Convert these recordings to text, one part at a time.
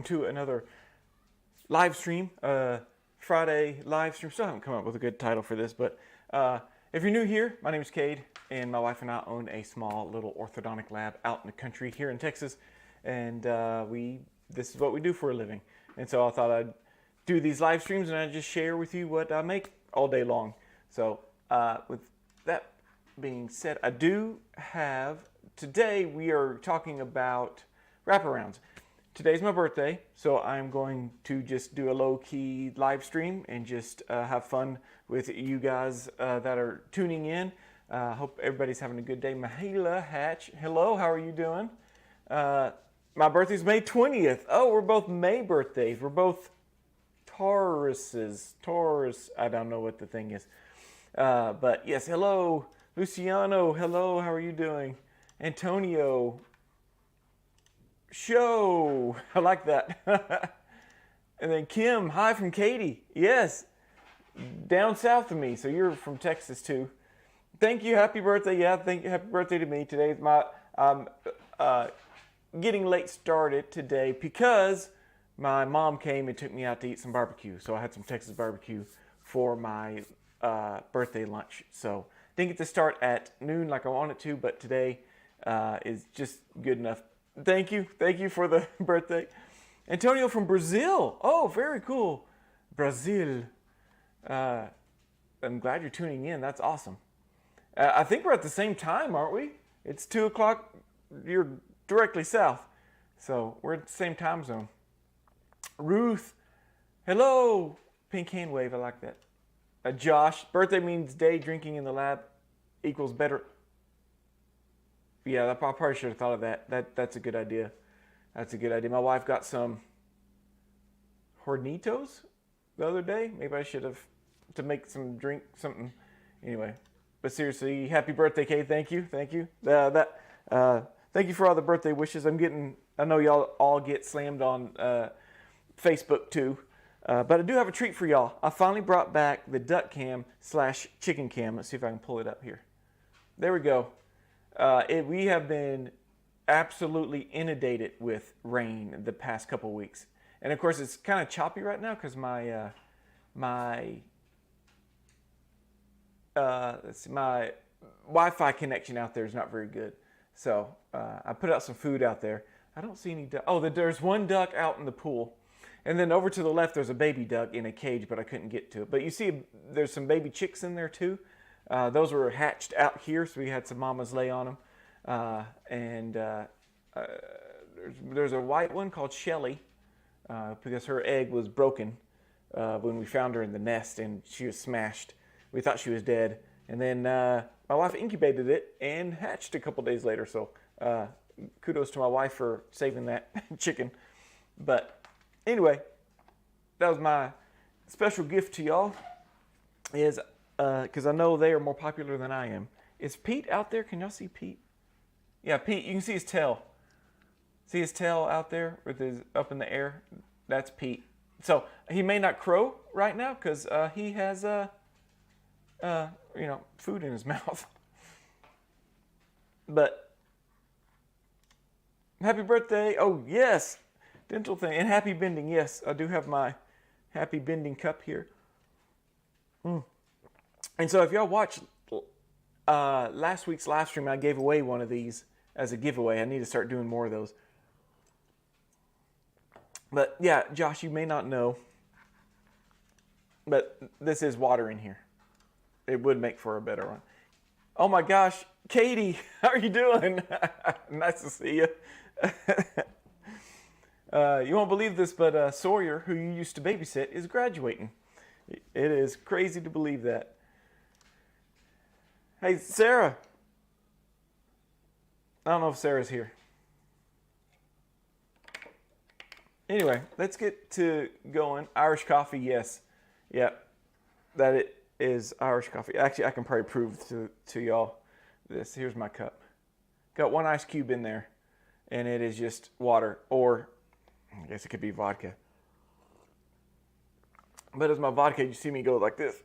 to another live stream, Friday live stream. Still haven't come up with a good title for this, but if you're new here, my name is Cade, and my wife and I own a small little orthodontic lab out in the country here in Texas, and this is what we do for a living. And so I thought I'd do these live streams and I'd just share with you what I make all day long. So with that being said, I do have, today we are talking about wraparounds. Today's my birthday, so I'm going to just do a low-key live stream and just have fun with you guys that are tuning in. Hope everybody's having a good day. Mahela Hatch, hello, how are you doing? My birthday's May 20th. Oh, we're both May birthdays. We're both Tauruses. Taurus, I don't know what the thing is. But yes, hello. Luciano, hello, how are you doing? Antonio, show, I like that. And then Kim, hi from Katie. Yes, down south of me, so you're from Texas too. Thank you, happy birthday. Yeah, thank you, happy birthday to me. Today's my, getting late started today because my mom came and took me out to eat some barbecue. So I had some Texas barbecue for my birthday lunch. So didn't get to start at noon like I wanted to, but today is just good enough. Thank you for the birthday. Antonio from Brazil. Oh, very cool. Brazil. I'm glad you're tuning in. That's awesome. I think we're at the same time, aren't we? It's 2 o'clock. You're directly south. So we're at the same time zone. Ruth. Hello. Pink hand wave. I like that. Josh. Birthday means day drinking in the lab equals better. Yeah, I probably should have thought of that. That's a good idea. That's a good idea. My wife got some Hornitos the other day. Maybe I should have to make some drink something. Anyway, but seriously, happy birthday, Kay. Thank you. Thank you for all the birthday wishes. I know y'all all get slammed on Facebook too. But I do have a treat for y'all. I finally brought back the duck cam / chicken cam. Let's see if I can pull it up here. There we go. We have been absolutely inundated with rain the past couple weeks. And of course it's kind of choppy right now because my Wi-Fi connection out there is not very good. So I put out some food out there. I don't see any duck. Oh, there's one duck out in the pool. And then over to the left, there's a baby duck in a cage, but I couldn't get to it. But you see, there's some baby chicks in there too. Those were hatched out here, so we had some mamas lay on them. There's a white one called Shelly, because her egg was broken when we found her in the nest, and she was smashed. We thought she was dead. And then my wife incubated it and hatched a couple days later. So kudos to my wife for saving that chicken. But anyway, that was my special gift to y'all. Is because I know they are more popular than I am. Is Pete out there? Can y'all see Pete? Yeah, Pete, you can see his tail. See his tail out there with his up in the air? That's Pete. So he may not crow right now because he has food in his mouth. But happy birthday. Oh, yes. Dental thing. And happy bending. Yes, I do have my happy bending cup here. And so if y'all watched last week's live stream, I gave away one of these as a giveaway. I need to start doing more of those. But yeah, Josh, you may not know, but this is water in here. It would make for a better one. Oh my gosh, Katie, how are you doing? Nice to see you. You won't believe this, but Sawyer, who you used to babysit, is graduating. It is crazy to believe that. Hey, Sarah. I don't know if Sarah's here. Anyway, let's get to going. Irish coffee, yes. Yep, that it is Irish coffee. Actually, I can probably prove to y'all this. Here's my cup. Got one ice cube in there, and it is just water, or I guess it could be vodka. But as my vodka, you see me go like this.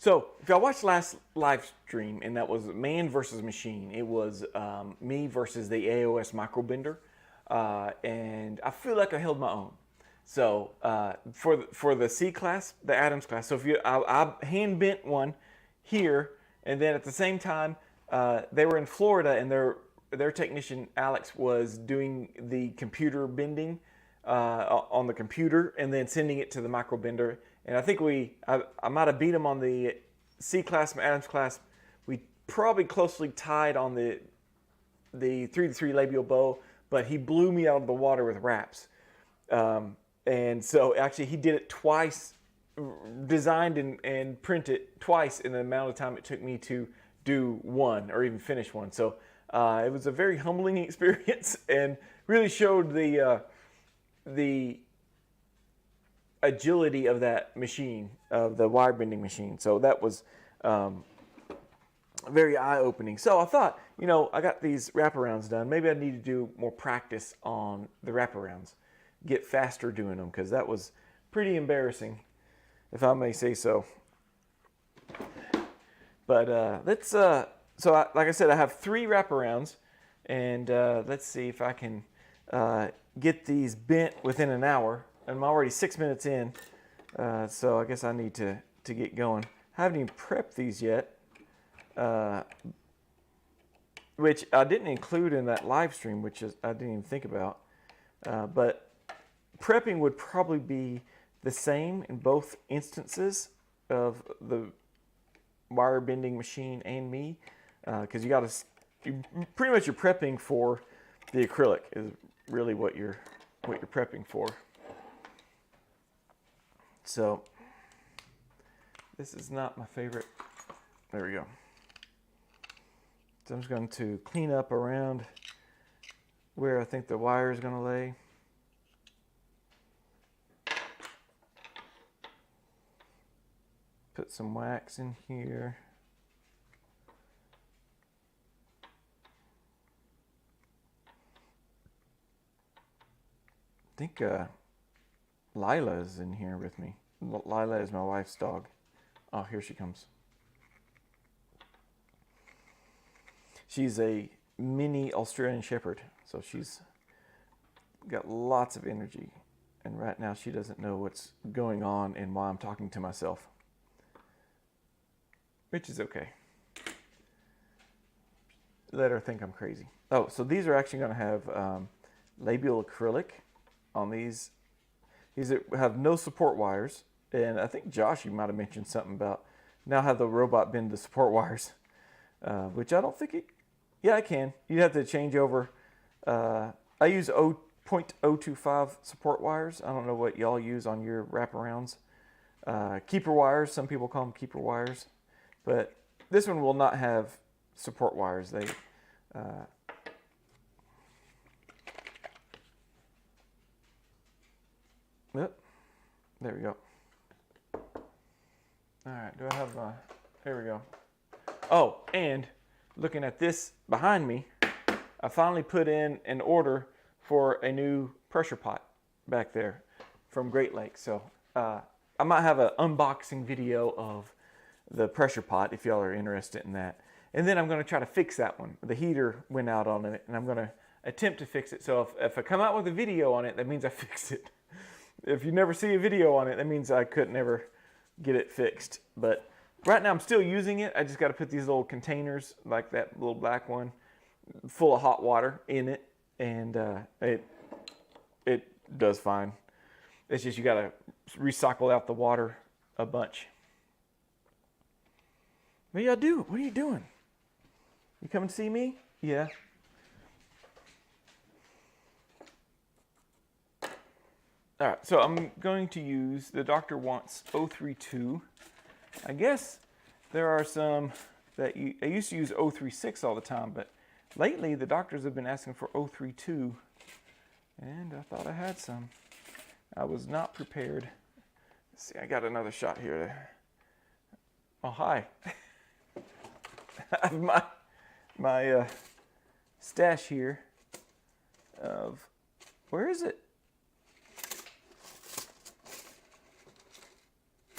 So if y'all watched last live stream, and that was man versus machine, it was me versus the AOS microbender, and I feel like I held my own. So for the C class, the Adams class, so if I hand bent one here, and then at the same time they were in Florida, and their technician Alex was doing the computer bending on the computer, and then sending it to the microbender. And I think I might have beat him on the C class, Adams class. We probably closely tied on the 3-3 labial bow, but he blew me out of the water with wraps. And so actually he did it twice, designed and printed twice in the amount of time it took me to do one or even finish one. So it was a very humbling experience, and really showed the agility of that machine, of the wire bending machine. So that was very eye-opening. So I thought, I got these wraparounds done. Maybe I need to do more practice on the wraparounds, get faster doing them, because that was pretty embarrassing, if I may say so. But let's, like I said, I have 3 wraparounds, and let's see if I can get these bent within an hour. I'm already 6 minutes in, so I guess I need to get going. I haven't even prepped these yet, which I didn't include in that live stream, which I didn't even think about. But prepping would probably be the same in both instances of the wire bending machine and me, because you pretty much you're prepping for the acrylic is really what you're prepping for. So this is not my favorite. There we go. So I'm just going to clean up around where I think the wire is going to lay. Put some wax in here. I think Lila is in here with me. Lila is my wife's dog. Oh, here she comes. She's a mini Australian Shepherd, so she's got lots of energy. And right now she doesn't know what's going on and why I'm talking to myself, which is okay. Let her think I'm crazy. Oh, so these are actually going to have labial acrylic on these. These have no support wires. And I think Josh, you might have mentioned something about now have the robot bend the support wires, which I don't think it, yeah, I can. You'd have to change over. I use 0.025 support wires. I don't know what y'all use on your wraparounds. Keeper wires, some people call them keeper wires. But this one will not have support wires. They yep, there we go. All right, do I have there we go. Oh, and looking at this behind me, I finally put in an order for a new pressure pot back there from Great Lakes. So I might have an unboxing video of the pressure pot if y'all are interested in that. And then I'm going to try to fix that one. The heater went out on it, and I'm going to attempt to fix it. So if I come out with a video on it, that means I fixed it. If you never see a video on it, that means I could never get it fixed. But right now I'm still using it. I just got to put these little containers, like that little black one, full of hot water in it, and it does fine. It's just you got to recycle out the water a bunch. What y'all do? What are you doing? You coming to see me? Yeah. All right, so I'm going to use, the doctor wants 032. I guess there are some that I used to use 036 all the time, but lately the doctors have been asking for 032, and I thought I had some. I was not prepared. Let's see, I got another shot here. Oh, hi. I have my stash here of, where is it?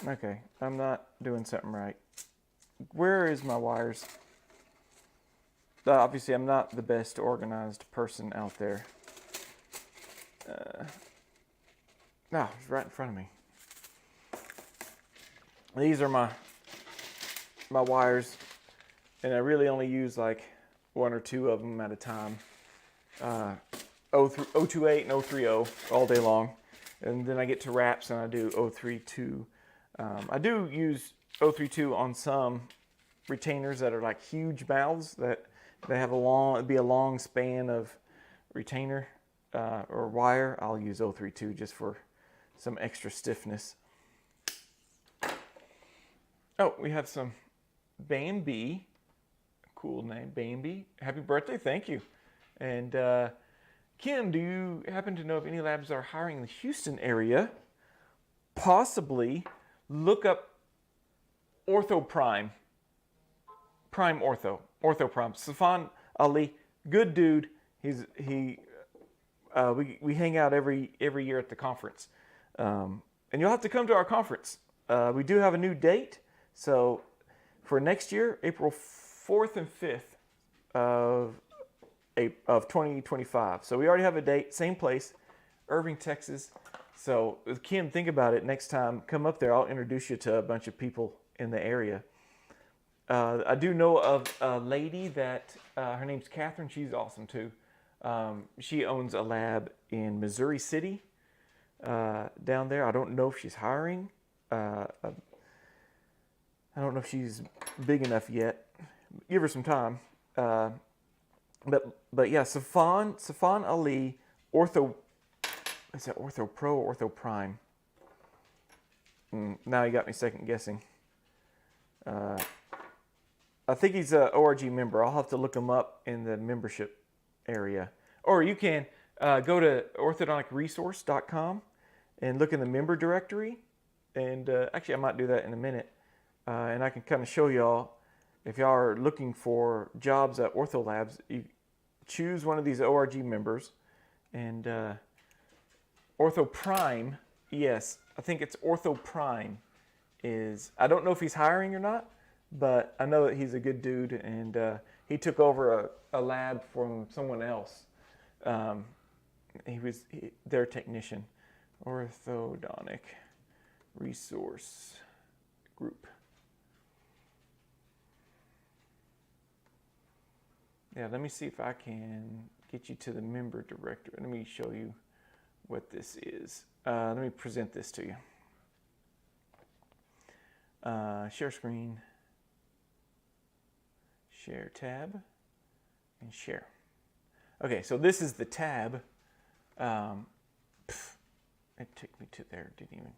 Okay, I'm not doing something right. where is my wires? Obviously, I'm not the best organized person out there. It's right in front of me. These are my wires, and I really only use like one or two of them at a time. 028 and 030 all day long, and then I get to wraps and I do 032. I do use 032 on some retainers that are like huge mouths that they have it'd be a long span of retainer or wire. I'll use 032 just for some extra stiffness. Oh, we have some Bambi. Cool name, Bambi. Happy birthday, thank you. And Kim, do you happen to know if any labs are hiring in the Houston area? Possibly. Look up Ortho Prime. Prime Ortho. Ortho Prime. Safan Ali, good dude. We hang out every year at the conference. And you'll have to come to our conference. We do have a new date. So for next year, April 4th and 5th of 2025. So we already have a date, same place, Irving, Texas. So Kim, think about it. Next time, come up there. I'll introduce you to a bunch of people in the area. I do know of a lady that, her name's Catherine. She's awesome too. She owns a lab in Missouri City down there. I don't know if she's hiring. I don't know if she's big enough yet. Give her some time. But yeah, Safan Ali, Ortho. Is that Ortho Pro or Ortho Prime? Now you got me second guessing. I think he's an ORG member. I'll have to look him up in the membership area. Or you can go to orthodonticresource.com and look in the member directory. And actually, I might do that in a minute. And I can kind of show y'all, if y'all are looking for jobs at Ortho Labs, you choose one of these ORG members. And Ortho Prime, yes, I think it's Ortho Prime I don't know if he's hiring or not, but I know that he's a good dude, and he took over a lab from someone else. He was their technician. Orthodontic Resource Group. Yeah, let me see if I can get you to the member directory. Let me show you what this is. Let me present this to you. Share screen, share tab, and share. Okay, so this is the tab. It took me to there, didn't even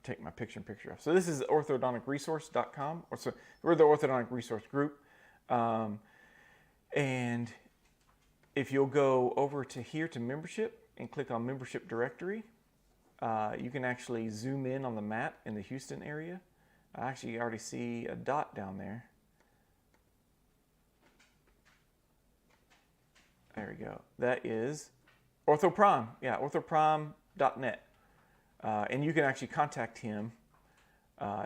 take my picture off. So this is orthodonticresource.com. So we're the Orthodontic Resource Group. And if you'll go over to here to membership and click on membership directory, you can actually zoom in on the map in the Houston area. I actually already see a dot down there. There we go. That is Ortho Prime. Yeah, orthoprime.net. And you can actually contact him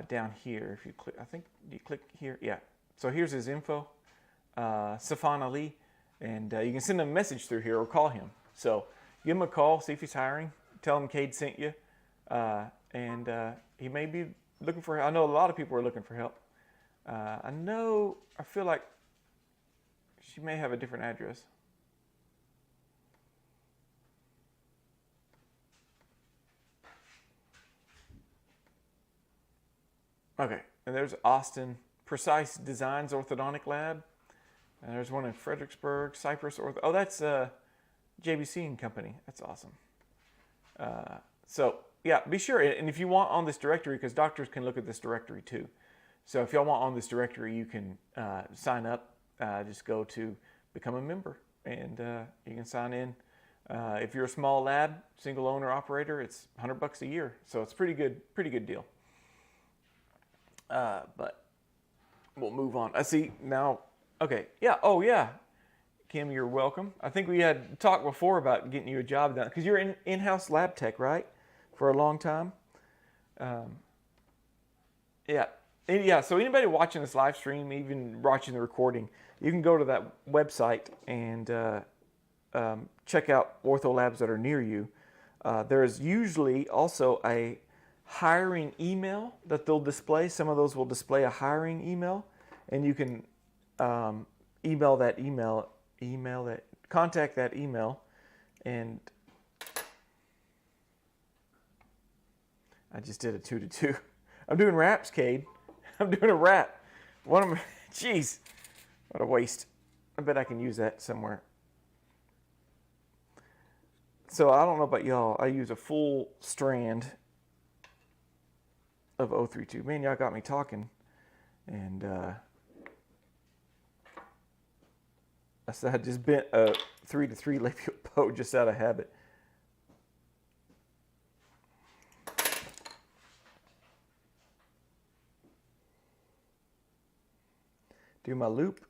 down here if you click. I think you click here. Yeah. So here's his info. Safan Ali, and you can send him a message through here or call him. So give him a call, see if he's hiring, tell him Cade sent you, and he may be looking for. I know a lot of people are looking for help. I feel like she may have a different address. Okay, and there's Austin Precise Designs Orthodontic Lab. And there's one in Fredericksburg, Cypress. Oh, that's JBC and Company. That's awesome. So yeah, be sure. And if you want on this directory, because doctors can look at this directory too. So if y'all want on this directory, you can sign up. Just go to become a member, and you can sign in. If you're a small lab, single owner operator, it's $100 a year. So it's pretty good deal. But we'll move on. I see now. Okay, yeah, oh yeah. Kim, you're welcome. I think we had talked before about getting you a job done, because you're in-house lab tech, right? For a long time. Yeah, And yeah, so anybody watching this live stream, even watching the recording, you can go to that website and check out ortho labs that are near you. There's usually also a hiring email that they'll display. Some of those will display a hiring email, and you can contact that email, and I just did a 2 to 2. I'm doing wraps, Cade. I'm doing a wrap. Jeez, what a waste. I bet I can use that somewhere. So I don't know about y'all. I use a full strand of 032. Man, y'all got me talking. And I just bent a 3 to 3 labial bow just out of habit. Do my loop.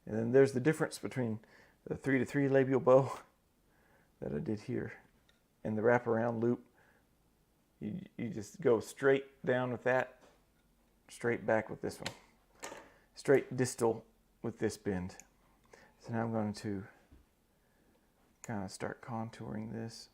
And then there's the difference between the 3 to 3 labial bow that I did here and the wraparound loop. You just go straight down with that, straight back with this one, straight distal with this bend. So now I'm going to kind of start contouring this.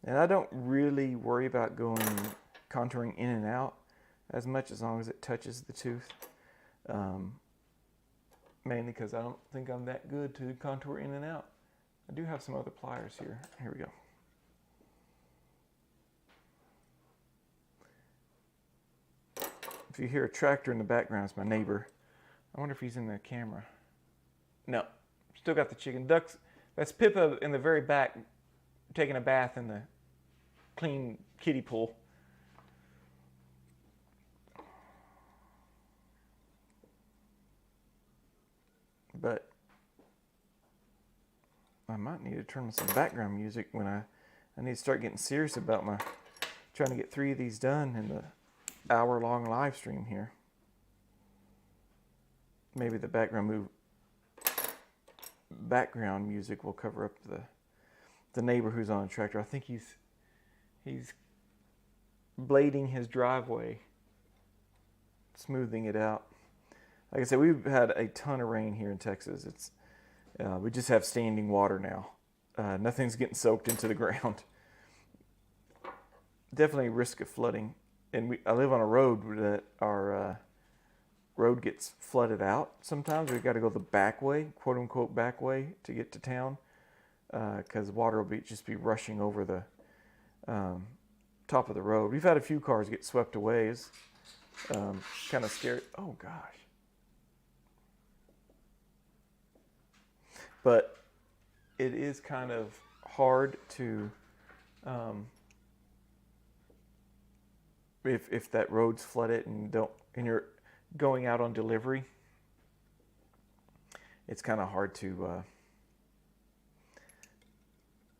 And I don't really worry about contouring in and out as much, as long as it touches the tooth. Mainly because I don't think I'm that good to contour in and out. I do have some other pliers here. Here we go. If you hear a tractor in the background, it's my neighbor. I wonder if he's in the camera. No, still got the chicken ducks. That's Pippa in the very back taking a bath in the clean kiddie pool. But I might need to turn on some background music when I need to start getting serious about trying to get 3 of these done in the hour-long live stream here. Maybe the background music will cover up the neighbor who's on a tractor. I think he's blading his driveway, smoothing it out. Like I said, we've had a ton of rain here in Texas. We just have standing water now. Nothing's getting soaked into the ground. Definitely risk of flooding. And I live on a road that our road gets flooded out sometimes. We've got to go the back way, quote unquote back way, to get to town, because water will just be rushing over the top of the road. We've had a few cars get swept away. It's kind of scary. Oh gosh. But it is kind of hard to, if that road's flooded and you're going out on delivery, it's kind of hard to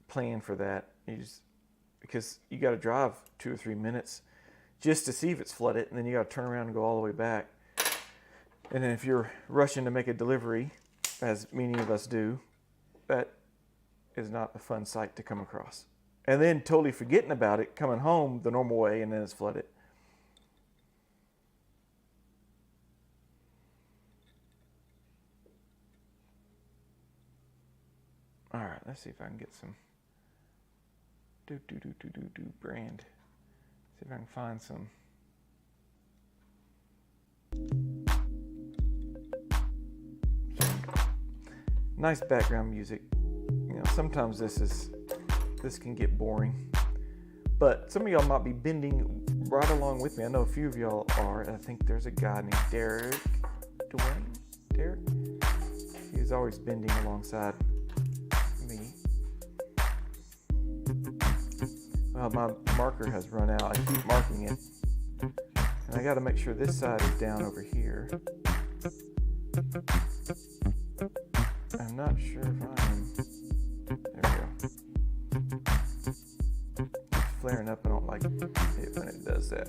plan for that. Because you got to drive 2 or 3 minutes just to see if it's flooded, and then you got to turn around and go all the way back. And then if you're rushing to make a delivery, as many of us do, that is not a fun sight to come across. And then totally forgetting about it, coming home the normal way, and then it's flooded. All right, let's see if I can get some brand. See if I can find some. Nice background music. You know, sometimes this can get boring, but some of y'all might be bending right along with me. I know a few of y'all are. I think there's a guy named Derek. He's always bending alongside me. Well, my marker has run out. I keep marking it, and I got to make sure this side is down over here. I'm not sure if I am. There we go. It's flaring up. I don't like it when it does that.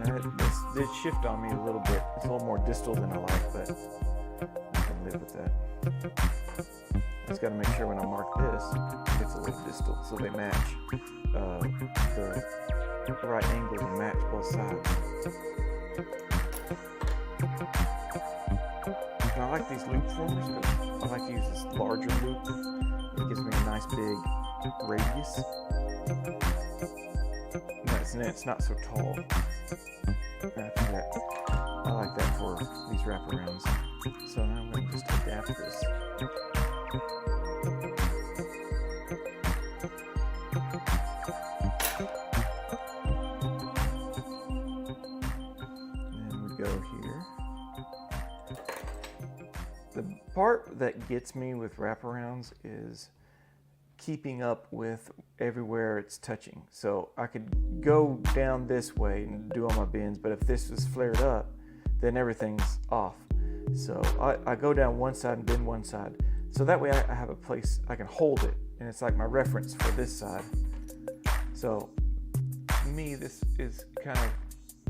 this did shift on me a little bit. It's a little more distal than I like, but I can live with that. I just got to make sure when I mark this, it's a little distal, so they match the right angles and match both sides. And I like these loop formers because I like to use this larger loop. It gives me a nice big radius. And it's not so tall. I like that for these wraparounds. So now I'm going to just adapt this. And then we go here. The part that gets me with wraparounds is keeping up with everywhere it's touching. So I could go down this way and do all my bends, but if this is flared up, then everything's off. So I go down one side and bend one side. So that way I have a place I can hold it, and it's like my reference for this side. So to me, this is kind of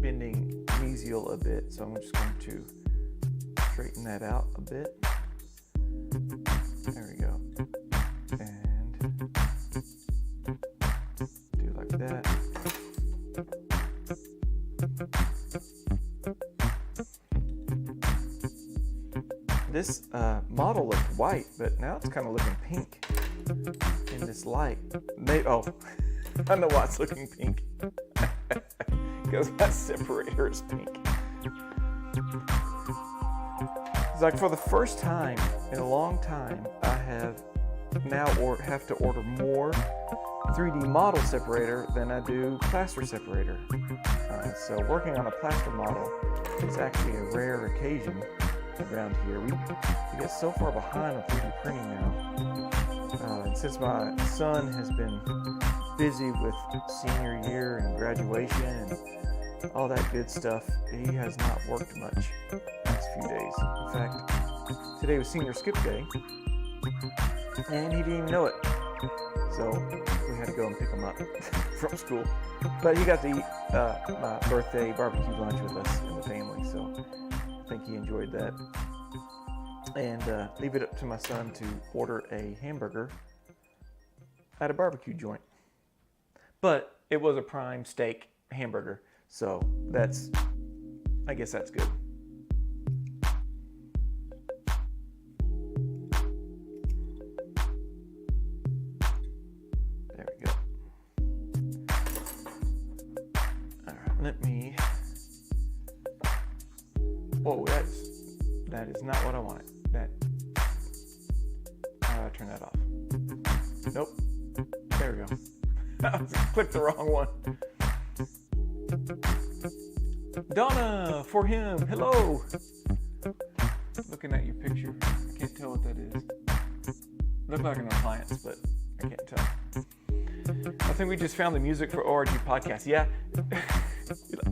bending mesial a bit. So I'm just going to straighten that out a bit. There we go. And do like that. This model looked white, but now it's kind of looking pink in this light. I know why it's looking pink. Because my separator is pink. It's like for the first time in a long time, I have now have to order more 3D model separator than I do plaster separator. So working on a plaster model is actually a rare occasion around here. We get so far behind on 3D printing now. And since my son has been busy with senior year and graduation and all that good stuff, he has not worked much the last few days. In fact, today was senior skip day, and he didn't even know it. So we had to go and pick him up from school. But he got to eat my birthday barbecue lunch with us and the family, so I think he enjoyed that. And leave it up to my son to order a hamburger at a barbecue joint. But it was a prime steak hamburger, so I guess that's good. There we go. All right, let me. Whoa, that is not what I wanted. How do I turn that off? Nope. There we go. I clicked the wrong one. Donna, for him, hello. Looking at your picture, I can't tell what that is. Look like an appliance, but I can't tell. I think we just found the music for ORG podcast. Yeah.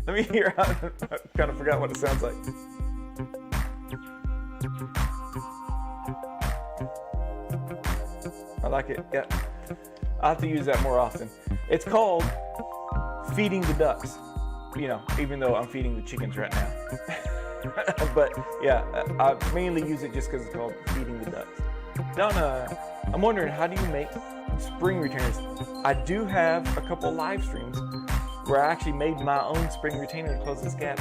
Let me hear. I kind of forgot what it sounds like. I like it. Yeah. I'll have to use that more often. It's called feeding the ducks. You know, even though I'm feeding the chickens right now. But yeah, I mainly use it just because it's called feeding the ducks. Donna, I'm wondering, how do you make spring retainers? I do have a couple live streams where I actually made my own spring retainer to close this gap.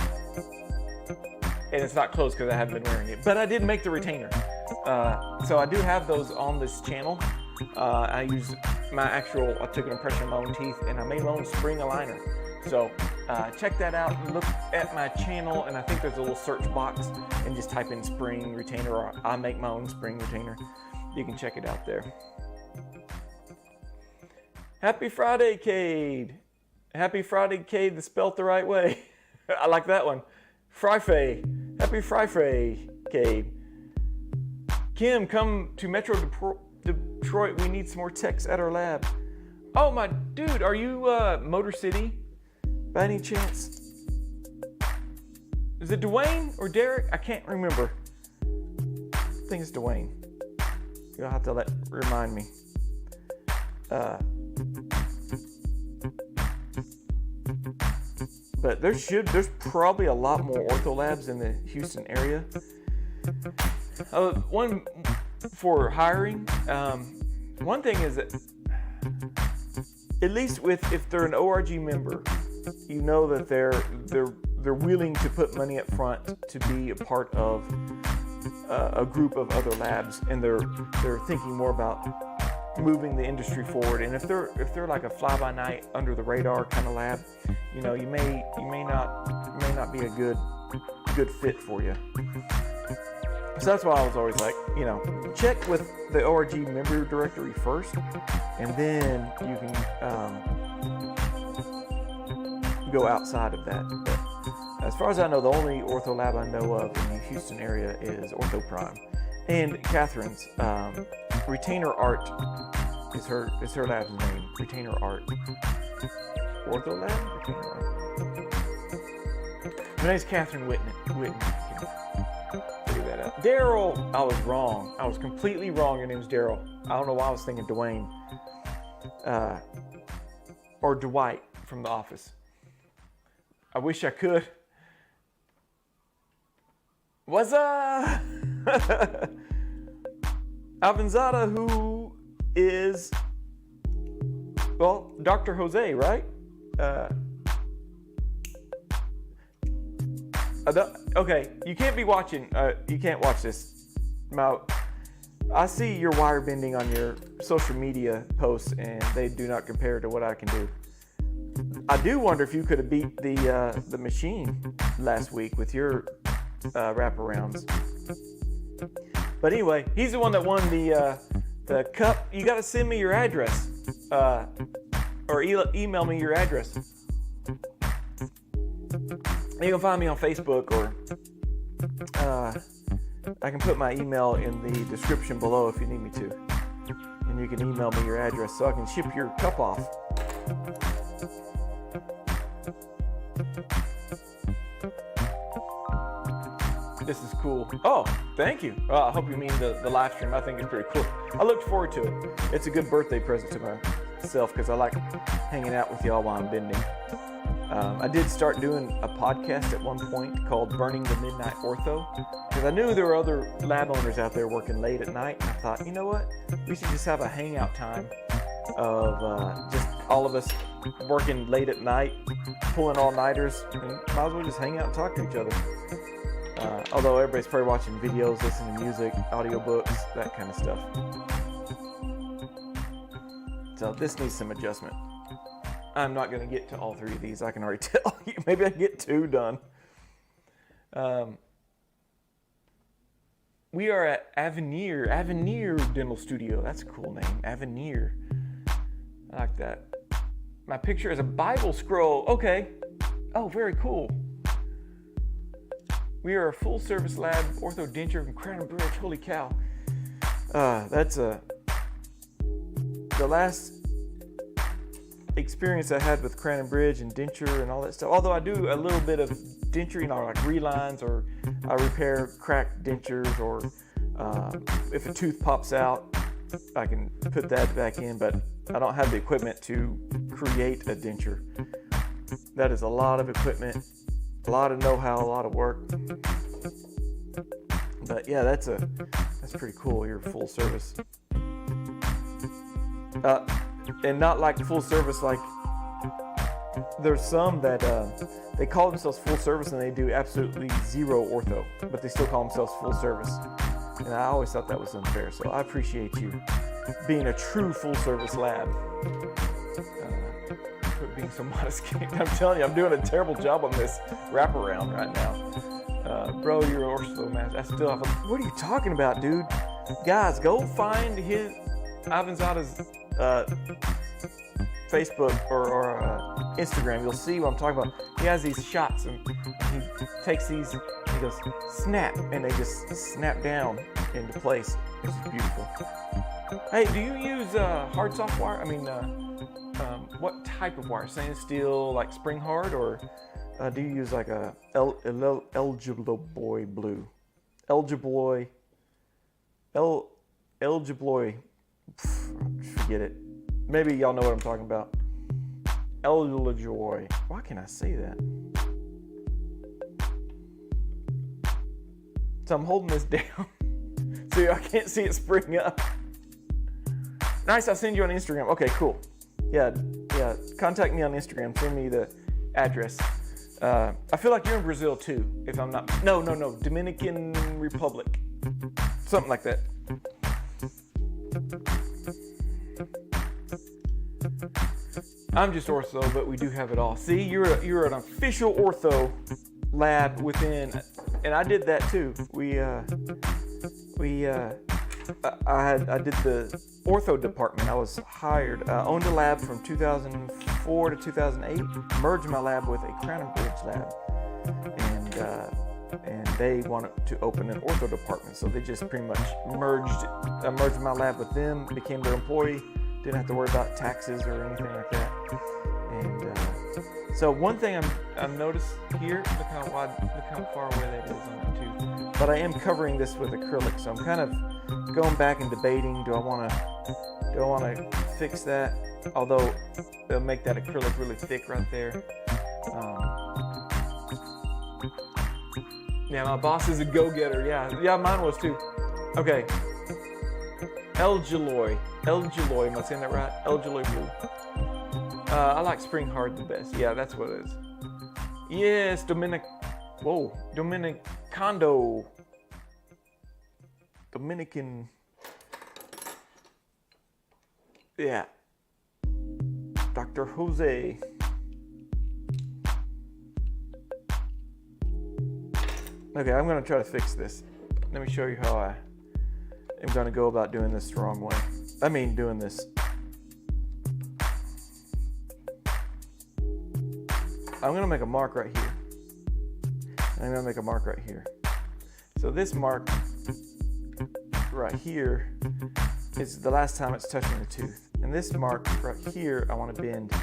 And it's not closed because I haven't been wearing it, but I did make the retainer. So I do have those on this channel. I took an impression of my own teeth and I made my own spring aligner. So check that out, look at my channel, and I think there's a little search box, and just type in spring retainer or I make my own spring retainer. You can check it out there. Happy Friday, Cade. Happy Friday, Cade, that's spelt the right way. I like that one. Friday. Happy Friday, Cade. Kim, come to Metro Detroit. We need some more techs at our lab. Oh, my dude, are you Motor City by any chance? Is it Dwayne or Derek? I can't remember. I think it's Dwayne. You'll have to remind me. but there's probably a lot more ortho labs in the Houston area. One for hiring. One thing is that, at least if they're an ORG member, you know that they're willing to put money up front to be a part of a group of other labs, and they're thinking more about moving the industry forward. And if they're like a fly-by-night, under the radar kind of lab, you know, you may not be a good fit for you. So that's why I was always like, you know, check with the ORG member directory first, and then you can go outside of that. But as far as I know, the only ortho lab I know of in the Houston area is Ortho Prime. And Catherine's Retainer Art is her lab's name. Retainer Art. Ortho Lab? Retainer Art. Her name's Catherine Whitten. Figure that out. Daryl! I was wrong. I was completely wrong. Your name's Daryl. I don't know why I was thinking Dwayne. Or Dwight from The Office. I wish I could. What's up? Avanzada, who is, well, Dr. Jose, right? Okay, you can't be watching, you can't watch this. I see your wire bending on your social media posts, and they do not compare to what I can do. I do wonder if you could have beat the machine last week with your wraparounds. But anyway, he's the one that won the cup. You got to send me your address, or email me your address. You can find me on Facebook, or I can put my email in the description below if you need me to. And you can email me your address so I can ship your cup off. This is cool. Oh, thank you. I hope you mean the live stream. I think it's pretty cool. I look forward to it. It's a good birthday present to myself because I like hanging out with y'all while I'm bending. I did start doing a podcast at one point called Burning the Midnight Ortho, because I knew there were other lab owners out there working late at night, and I thought, you know what? We should just have a hangout time of just all of us working late at night, pulling all-nighters, and might as well just hang out and talk to each other. Although everybody's probably watching videos, listening to music, audiobooks, that kind of stuff. So this needs some adjustment. I'm not going to get to all three of these, I can already tell you. Maybe I can get two done. We are at Avenir Dental Studio. That's a cool name, Avenir. I like that. My picture is a Bible scroll. Okay. Oh, very cool. We are a full-service lab, ortho denture from Crown Bridge. Holy cow. That's the last experience I had with Crown Bridge and denture and all that stuff. Although I do a little bit of denture, you know, like relines, or I repair cracked dentures, or if a tooth pops out, I can put that back in, but I don't have the equipment to create a denture. That is a lot of equipment, a lot of know-how, a lot of work. But yeah, that's pretty cool. You're full service, and not like full service. Like there's some that they call themselves full service and they do absolutely zero ortho, but they still call themselves full service. And I always thought that was unfair. So I appreciate you being a true full service lab. Being so modest. I'm telling you, I'm doing a terrible job on this wraparound right now. Bro, you're an ortho master. I still have what are you talking about, dude? Guys, go find his Avanzada's Facebook or Instagram. You'll see what I'm talking about. He has these shots and he takes these, he goes snap, and they just snap down into place. This is beautiful. Hey, do you use hard soft wire? I mean, what type of wire? Stainless steel, like spring hard, or do you use like a Elgibloy blue? Elgibloy. Forget it. Maybe y'all know what I'm talking about. Eljoy. Why can't I say that? So I'm holding this down so I can't see it spring up. Nice, I'll send you on Instagram. Okay, cool. Yeah, contact me on Instagram. Send me the address. I feel like you're in Brazil too, if I'm not. No, Dominican Republic. Something like that. I'm just ortho, but we do have it all. See, you're an official ortho lab within, and I did that too. I did the ortho department. I was hired. Owned a lab from 2004 to 2008. Merged my lab with a Crown and Bridge lab, and they wanted to open an ortho department, so they just pretty much merged my lab with them, became their employee. Didn't have to worry about taxes or anything like that. And so one thing I'm noticed here, look how far away that is on that tooth. But I am covering this with acrylic, so I'm kind of going back and debating. Do I want to fix that? Although it'll make that acrylic really thick right there. Yeah, my boss is a go-getter. Yeah, mine was too. Okay. Eljoy, am I saying that right? Eljoy blue. I like spring hard the best. Yeah, that's what it is. Yes, Dominican. Yeah. Dr. Jose. Okay, I'm gonna try to fix this. Let me show you how I am gonna go about doing this the wrong way. I mean, doing this. I'm gonna make a mark right here. I'm gonna make a mark right here. So this mark right here is the last time it's touching the tooth. And this mark right here, I want to bend.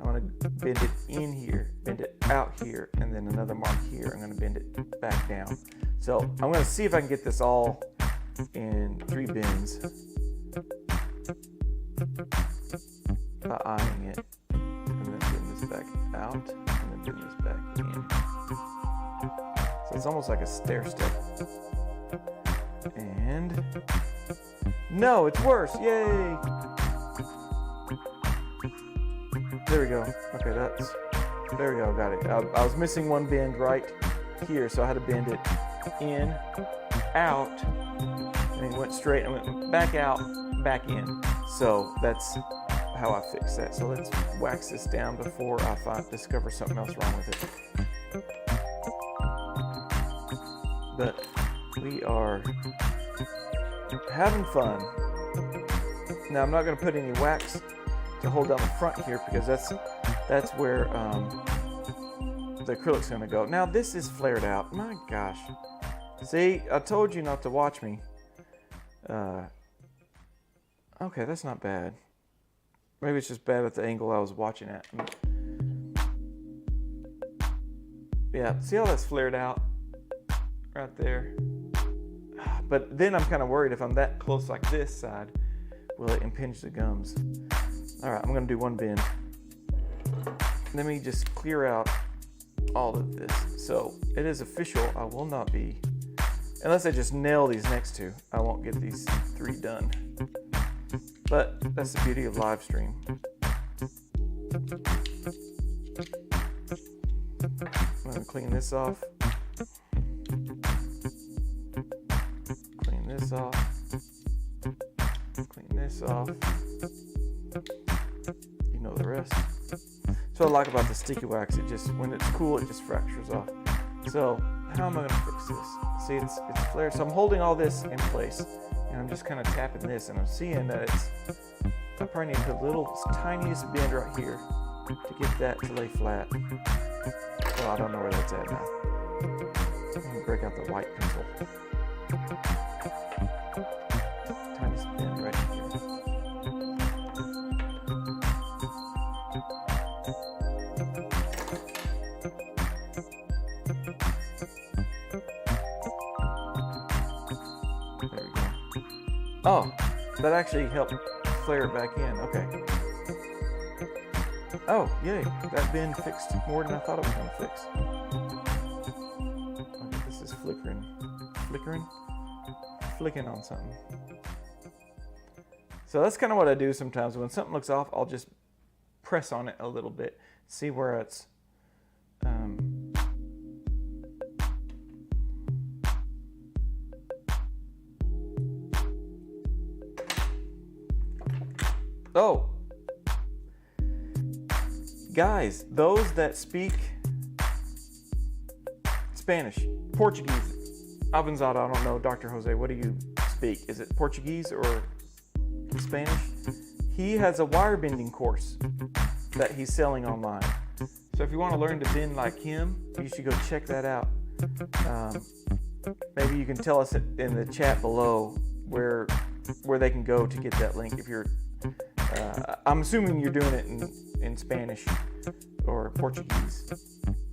I want to bend it in here, bend it out here, and then another mark here. I'm going to bend it back down. So I'm going to see if I can get this all in 3 bends by eyeing it, and then bend this back out, and then bend this back in. So it's almost like a stair step. And no, it's worse. Yay! There we go. Okay, there we go. Got it. I was missing one bend right here, so I had to bend it in, out, and then went straight and went back out, back in. So that's how I fix that. So let's wax this down before I discover something else wrong with it. But we are having fun. Now I'm not going to put any wax to hold down the front here because that's where the acrylic's going to go. Now this is flared out. My gosh. See, I told you not to watch me. Okay, that's not bad. Maybe it's just bad at the angle I was watching at. Yeah, see how that's flared out? Right there. But then I'm kind of worried if I'm that close like this side, will it impinge the gums? All right, I'm gonna do one bend. Let me just clear out all of this. So it is official, I will not be, unless I just nail these next two, I won't get these 3 done. But that's the beauty of live stream. I'm gonna clean this off. Clean this off. Clean this off. You know the rest. So what I like about the sticky wax, it just, when it's cool, it just fractures off. So how am I gonna fix this? See, it's flared. So I'm holding all this in place, and I'm just kind of tapping this, and I'm seeing that I probably need to put a little tiniest bend right here to get that to lay flat. Well, I don't know where that's at now. I'm gonna break out the white pencil. Tiniest bend right here. There we go. Oh, that actually helped flare it back in. Okay. Oh, yay. That bin fixed more than I thought it was going to fix. Okay, this is flickering. Flicking on something. So that's kind of what I do sometimes. When something looks off, I'll just press on it a little bit. See where it's... Oh! Guys, those that speak Spanish, Portuguese, Avanzado, I don't know, Dr. Jose, what do you speak? Is it Portuguese or Spanish? He has a wire bending course that he's selling online. So if you want to learn to bend like him, you should go check that out. Maybe you can tell us in the chat below where they can go to get that link. If you're, I'm assuming you're doing it in Spanish or Portuguese.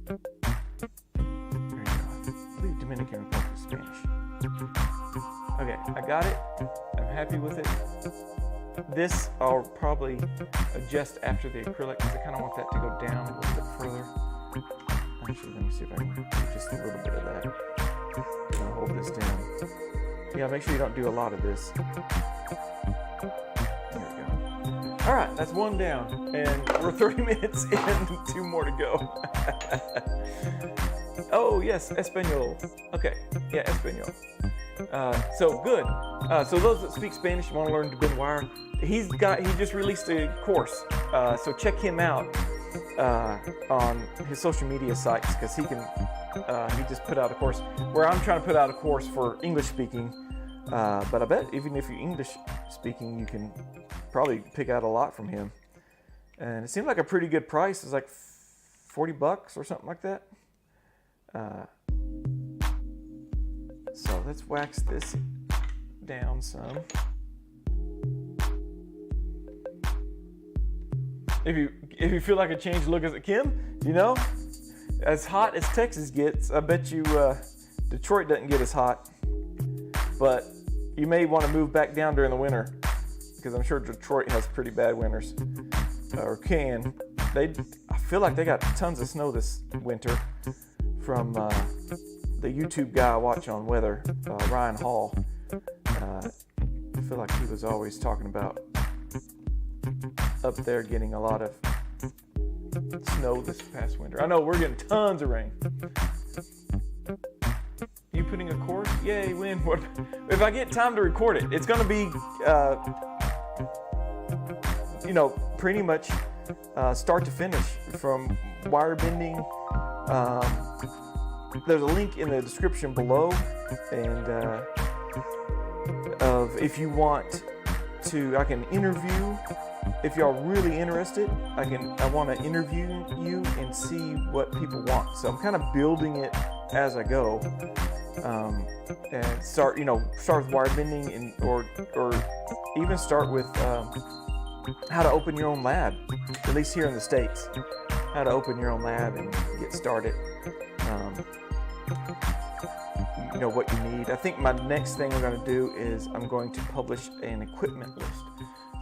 There you go. I believe Dominican Republic is Spanish. Okay, I got it. I'm happy with it. This I'll probably adjust after the acrylic because I kind of want that to go down a little bit further. Actually, let me see if I can do just a little bit of that. I'm gonna hold this down. Yeah, make sure you don't do a lot of this. All right, that's one down, and we're 30 minutes in, 2 more to go. Oh, yes, Espanol. Okay, yeah, Espanol. So good. So those that speak Spanish want to learn to bend wire, he just released a course. So check him out on his social media sites because he just put out a course where I'm trying to put out a course for English speaking. But I bet even if you're English speaking, you can probably pick out a lot from him. And it seemed like a pretty good price. It's like $40 or something like that. So let's wax this down some. If you feel like a change look as a Kim, you know, as hot as Texas gets, I bet you Detroit doesn't get as hot. But you may want to move back down during the winter because I'm sure Detroit has pretty bad winters, or can. I feel like they got tons of snow this winter from the YouTube guy I watch on weather, Ryan Hall. I feel like he was always talking about up there getting a lot of snow this past winter. I know we're getting tons of rain. You putting a course? Yay, win. If I get time to record it, it's going to be, pretty much start to finish from wire bending. There's a link in the description below, and if you want to, I can interview. If y'all really interested, I want to interview you and see what people want. So I'm kind of building it as I go. And start with wire bending or even start with how to open your own lab, at least here in the States, how to open your own lab and get started. What you need. I think my next thing I'm going to do is I'm going to publish an equipment list.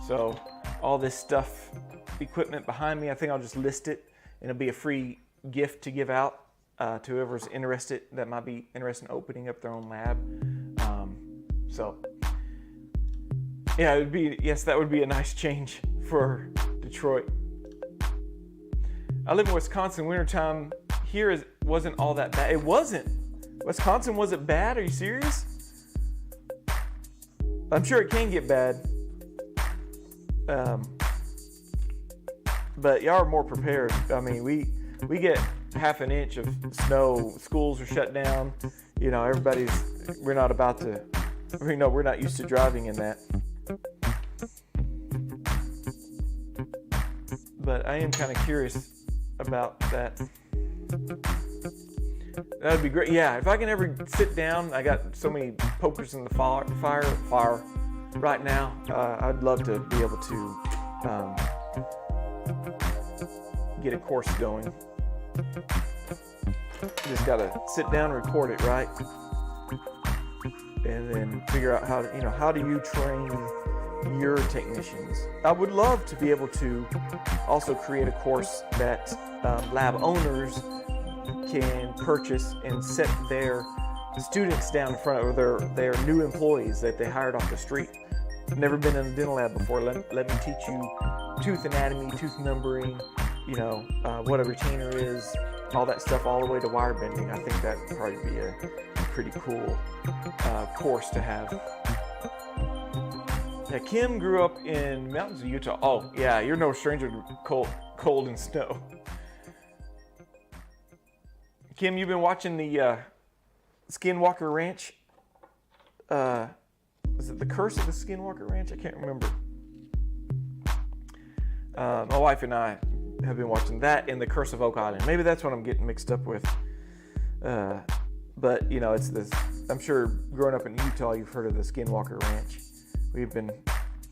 So all this stuff, equipment behind me, I think I'll just list it, and it'll be a free gift to give out to whoever's interested, that might be interested in opening up their own lab. So yeah, that would be a nice change for Detroit. I live in Wisconsin. Wintertime here wasn't all that bad. It wasn't. Wisconsin wasn't bad. Are you serious? I'm sure it can get bad. But y'all are more prepared. I mean, we get half an inch of snow. Schools are shut down. We're not used to driving in that. But I am kind of curious about that. That'd be great. Yeah, if I can ever sit down, I got so many pokers in the fire right now. I'd love to be able to get a course going. Just gotta sit down and record it right, and then figure out how do you train your technicians. I would love to be able to also create a course that lab owners can purchase and set their students down in front of their new employees that they hired off the street. Never been in a dental lab before. Let me teach you tooth anatomy, tooth numbering, you know, what a retainer is, all that stuff, all the way to wire bending. I think that would probably be a pretty cool course to have. Yeah, Kim grew up in the mountains of Utah. Oh, yeah, you're no stranger to cold and snow. Kim, you've been watching the Skinwalker Ranch. Was it The Curse of the Skinwalker Ranch? I can't remember. My wife and I have been watching that and The Curse of Oak Island. Maybe that's what I'm getting mixed up with. But, you know, it's this. I'm sure growing up in Utah, you've heard of the Skinwalker Ranch. We've been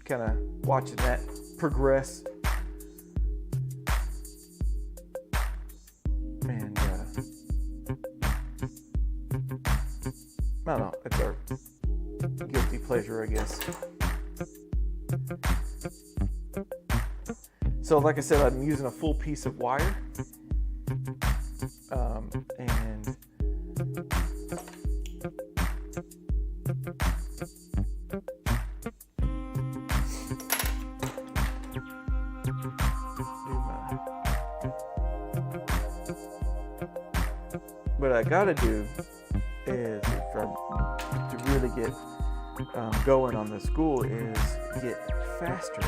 kind of watching that progress. And I don't know, it's our guilty pleasure, I guess. So like I said, I'm using a full piece of wire. And what I gotta do is, to really get going on the school, is get faster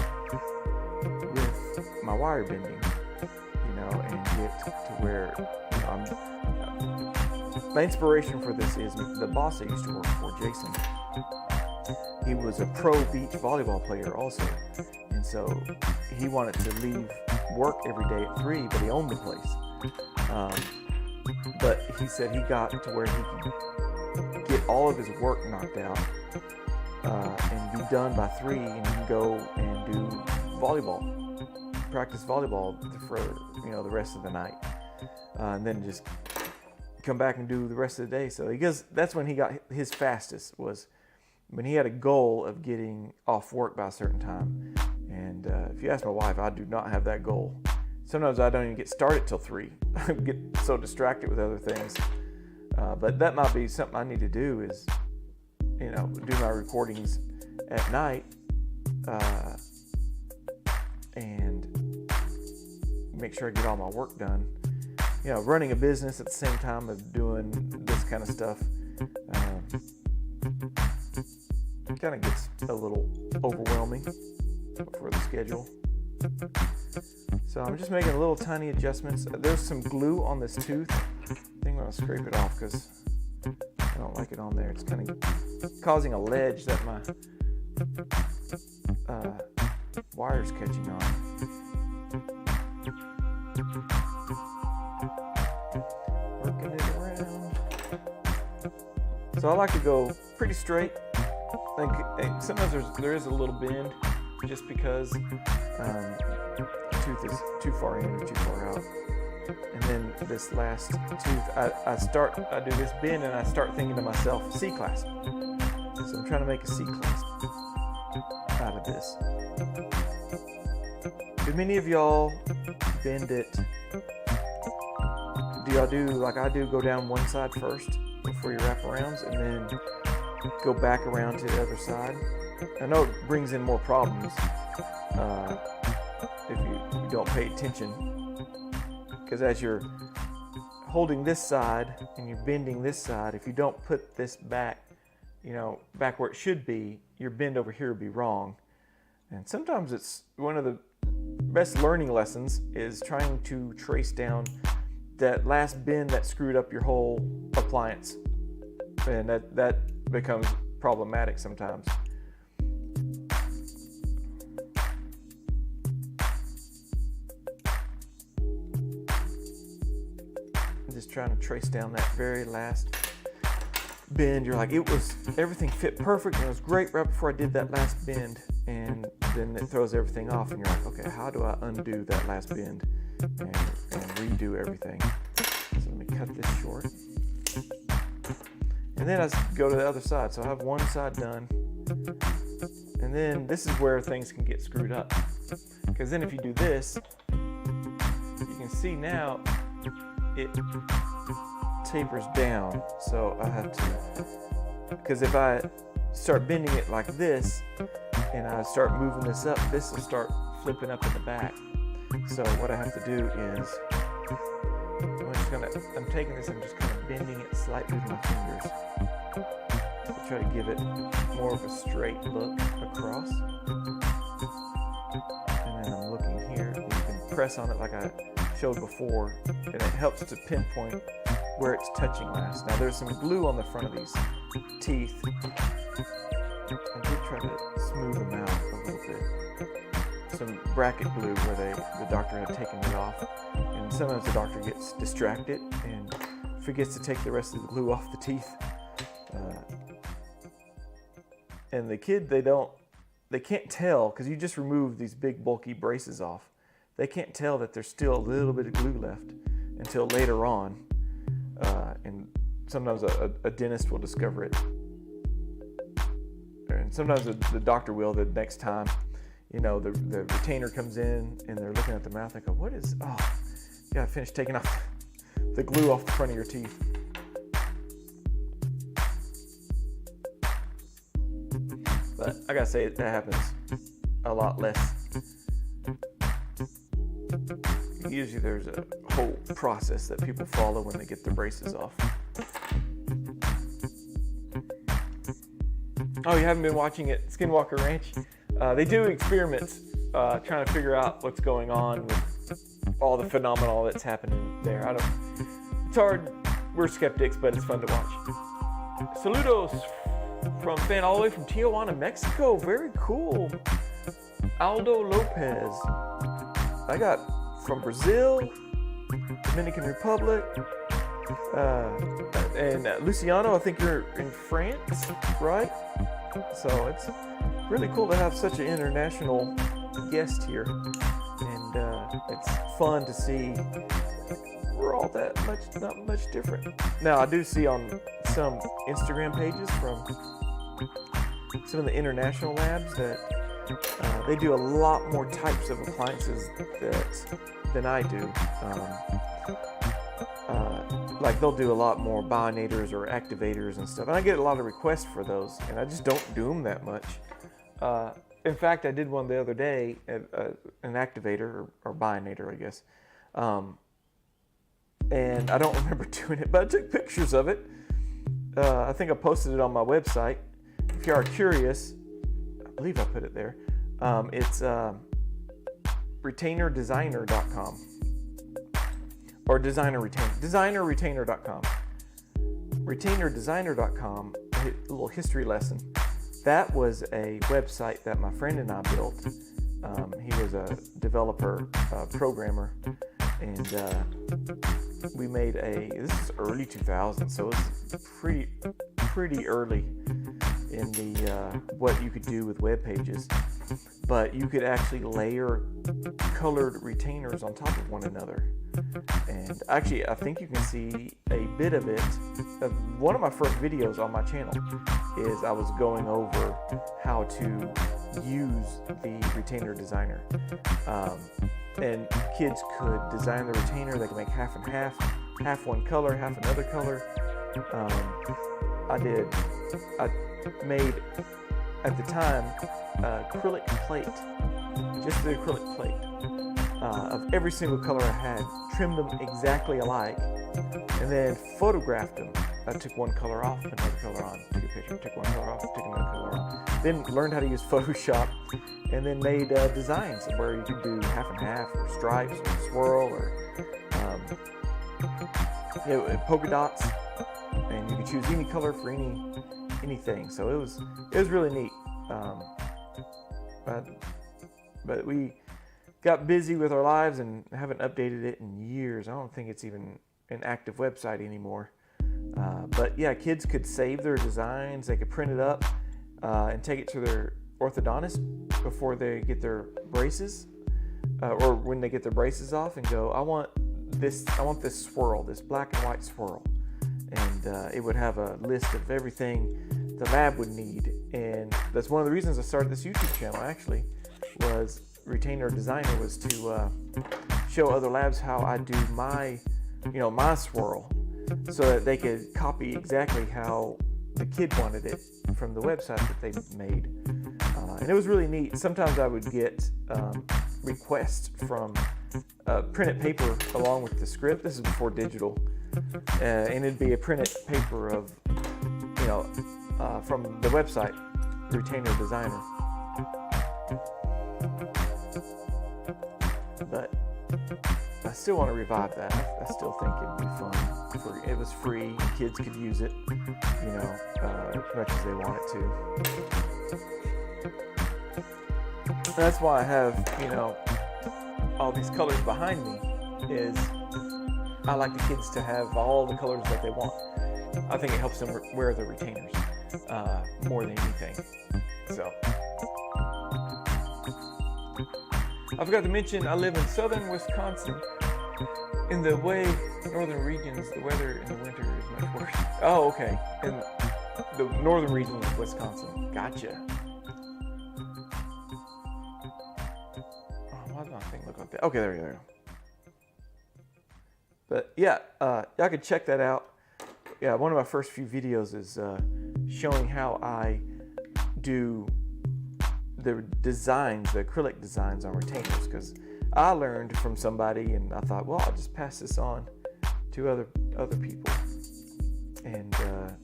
with my wire bending, you know, and get to where, you know, my inspiration for this is the boss I used to work for, Jason. He was a pro beach volleyball player also, and so he wanted to leave work every day at 3, but he owned the place. But he said he got to where he could get all of his work knocked out and be done by 3, and he can go and do practice volleyball for, you know, the rest of the night, and then just come back and do the rest of the day. So because that's when he got his fastest, was when he had a goal of getting off work by a certain time. And if you ask my wife, I do not have that goal. Sometimes I don't even get started till 3. I get so distracted with other things. But that might be something I need to do, is, you know, do my recordings at night and make sure I get all my work done. You know, running a business at the same time of doing this kind of stuff kind of gets a little overwhelming for the schedule. So I'm just making little tiny adjustments. There's some glue on this tooth. I think I'm going to scrape it off because I don't like it on there. It's kind of causing a ledge that my wire's catching on. Working it around. So I like to go pretty straight. And sometimes there is a little bend, just because the tooth is too far in or too far out. And then this last tooth, I do this bend and I start thinking to myself, C-clasp. So I'm trying to make a C-clasp out of this. Do many of y'all bend it? Do y'all do like I do, go down one side first for your wraparounds and then go back around to the other side? I know it brings in more problems if you don't pay attention, because as you're holding this side and you're bending this side, if you don't put this back, you know, back where it should be, your bend over here would be wrong. And sometimes it's one of the best learning lessons is trying to trace down that last bend that screwed up your whole appliance, and that becomes problematic sometimes. I'm just trying to trace down that very last bend. You're like, everything fit perfect and it was great right before I did that last bend, and then it throws everything off and you're like, okay, how do I undo that last bend and redo everything? So let me cut this short. And then I go to the other side. So I have one side done, And then this is where things can get screwed up. Because then if you do this, you can see now it tapers down. So I have to, because if I start bending it like this and I start moving this up, this will start flipping up in the back. So what I have to do is, I'm taking this, I'm just kind of bending it slightly with my fingers to try to give it more of a straight look across. And then I'm looking here, you can press on it like I showed before, and it helps to pinpoint where it's touching last. Now there's some glue on the front of these teeth. I did try to smooth them out a little bit. Some bracket glue where the doctor had taken it off. And sometimes the doctor gets distracted and forgets to take the rest of the glue off the teeth. And the kid, they can't tell, because you just remove these big bulky braces off. They can't tell that there's still a little bit of glue left until later on. And sometimes a dentist will discover it. And sometimes the doctor will the next time. You know, the retainer comes in and they're looking at the mouth. They go, what is, oh, you gotta finish taking off the glue off the front of your teeth. But I gotta say, that happens a lot less. Usually there's a whole process that people follow when they get their braces off. Oh, you haven't been watching it, Skinwalker Ranch? They do experiments trying to figure out what's going on with all the phenomenon that's happening there. It's hard, we're skeptics, but it's fun to watch. Saludos from fan all the way from Tijuana, Mexico. Very cool. Aldo Lopez. I got from Brazil, Dominican Republic, and Luciano, I think you're in France, right? So it's really cool to have such an international guest here, and it's fun to see we're all that much, not much different. Now I do see on some Instagram pages from some of the international labs that they do a lot more types of appliances than I do. Like they'll do a lot more bionators or activators and stuff, and I get a lot of requests for those, and I just don't do them that much. In fact, I did one the other day, an activator or bionator, I guess, and I don't remember doing it, but I took pictures of it. I think I posted it on my website. If you are curious, I believe I put it there. It's retainerdesigner.com or designerretainer.com. Retainerdesigner.com, a little history lesson. That was a website that my friend and I built. He was a developer, programmer, and we made this is early 2000s, so it was pretty early in the what you could do with web pages. But you could actually layer colored retainers on top of one another. And actually, I think you can see a bit of it. One of my first videos on my channel is I was going over how to use the retainer designer. And kids could design the retainer. They could make half and half one color, half another color. I made, at the time, acrylic plate, just the acrylic plate of every single color I had, trimmed them exactly alike, and then photographed them. I took one color off, put another color on, took a picture, took one color off, took another color on. Then learned how to use Photoshop, and then made designs where you could do half and half, or stripes, or swirl, or polka dots, and you could choose any color for anything. So it was really neat. But we got busy with our lives and haven't updated it in years. I don't think it's even an active website anymore. But yeah, kids could save their designs. They could print it up and take it to their orthodontist before they get their braces, or when they get their braces off, and go, I want this swirl, this black and white swirl. And it would have a list of everything the lab would need. And that's one of the reasons I started this YouTube channel, actually, was Retainer Designer, was to show other labs how I do my, my swirl, so that they could copy exactly how the kid wanted it from the website that they made. And it was really neat. Sometimes I would get requests from printed paper along with the script. This is before digital. And it'd be a printed paper of, from the website, Retainer Designer. But I still want to revive that. I still think it'd be fun. It was free. Kids could use it, as much as they wanted to. That's why I have, all these colors behind me, is I like the kids to have all the colors that they want. I think it helps them wear the retainers more than anything. So, I forgot to mention, I live in southern Wisconsin. In the northern regions, the weather in the winter is much worse. Oh, okay. In the northern regions of Wisconsin. Gotcha. Oh, why does my thing look like that? Okay, there we go. But yeah, y'all could check that out. Yeah, one of my first few videos is showing how I do the designs, the acrylic designs on retainers, because I learned from somebody and I thought, well, I'll just pass this on to other people, and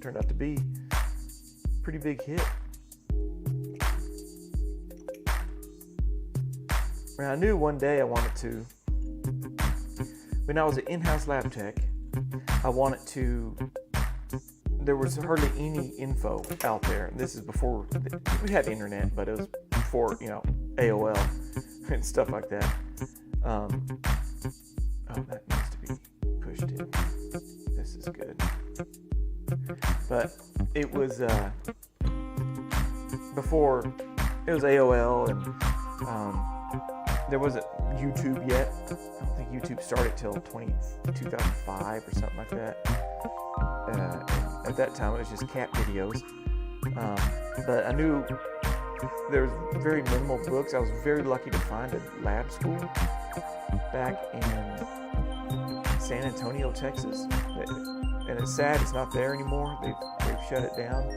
turned out to be a pretty big hit. And I knew one day I wanted to, when I was an in-house lab tech, there was hardly any info out there. And this is before, we had internet, but it was before, AOL and stuff like that. Oh, that needs to be pushed in. This is good. But it was before, it was AOL, and there wasn't YouTube yet. I don't think YouTube started till 2005 or something like that. At that time, it was just cat videos. But I knew there was very minimal books. I was very lucky to find a lab school back in San Antonio, Texas. And it's sad it's not there anymore. They've shut it down.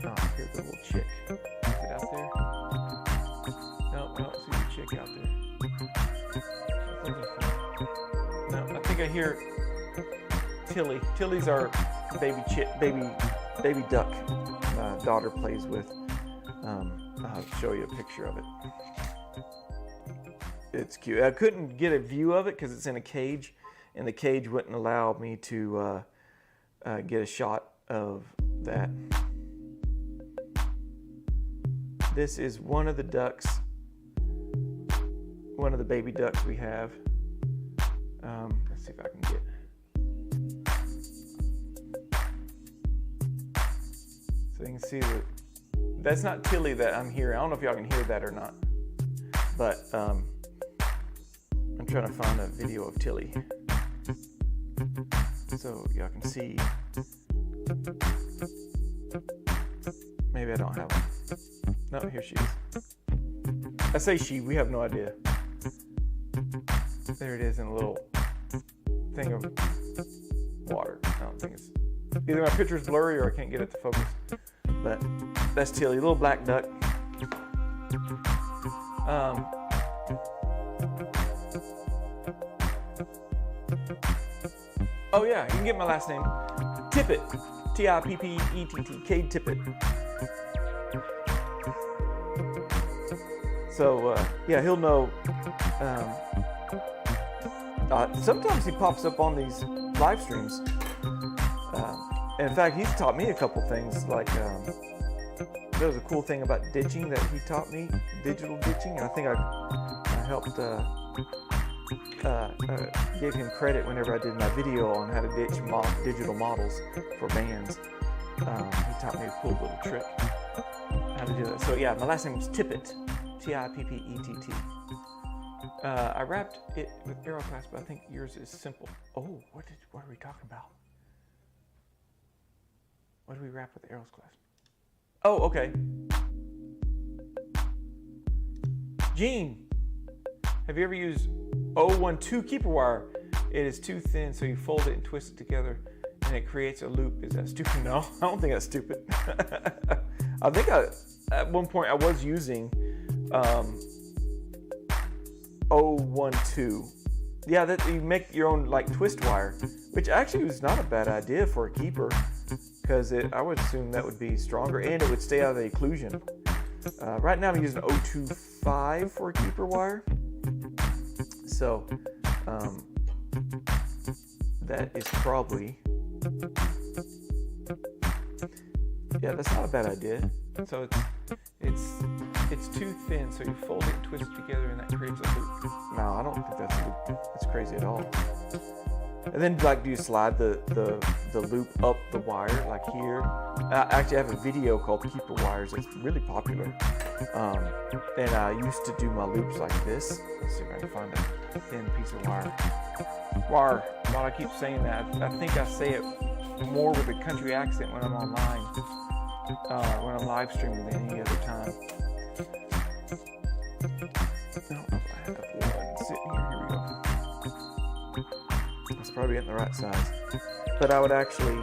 Oh, here's the little chick. Is it out there? No, I don't see the chick out there. No, I think I hear Tilly. Tilly's our baby duck my daughter plays with. I'll show you a picture of it. It's cute. I couldn't get a view of it because it's in a cage, and the cage wouldn't allow me to get a shot of that. This is one of the ducks, one of the baby ducks we have. Let's see if I can get. So you can see that that's not Tilly that I'm hearing. I don't know if y'all can hear that or not, but I'm trying to find a video of Tilly so y'all can see. Maybe I don't have one. No, here she is. I say she, we have no idea. There it is in a little thing of water. I don't think it's, either my picture's blurry or I can't get it to focus. But that's Tilly, little black duck. Oh yeah, you can get my last name, Tippett, T-I-P-P-E-T-T, Cade Tippett. So yeah, he'll know. Sometimes he pops up on these live streams. And in fact, he's taught me a couple things. Like there was a cool thing about ditching that he taught me, digital ditching. I think I helped gave him credit whenever I did my video on how to ditch digital models for bands. He taught me a cool little trick how to do that. So yeah, my last name was Tippett, T-I-P-P-E-T-T. I wrapped it with Aeroclass, but I think yours is simple. Oh, what are we talking about? What do we wrap with arrows class? Oh, okay. Gene, have you ever used 012 keeper wire? It is too thin, so you fold it and twist it together, and it creates a loop. Is that stupid? No, I don't think that's stupid. I think at one point I was using 012. Yeah, that you make your own like twist wire, which actually was not a bad idea for a keeper, because I would assume that would be stronger and it would stay out of the occlusion. Right now I'm using 025 for a keeper wire, so that is probably, yeah, that's not a bad idea. So it's too thin, so you fold it and twist it together, and that creates a loop. No, I don't think that's crazy at all. And then, like, do you slide the loop up the wire, like here? Actually, I have a video called Keeper Wires. It's really popular. And I used to do my loops like this. Let's see if I can find a thin piece of wire. Wire. While I keep saying that, I think I say it more with a country accent when I'm online, when I'm live streaming than any other time. I don't know if I have one sitting here. Here we go. It's probably getting the right size. But I would actually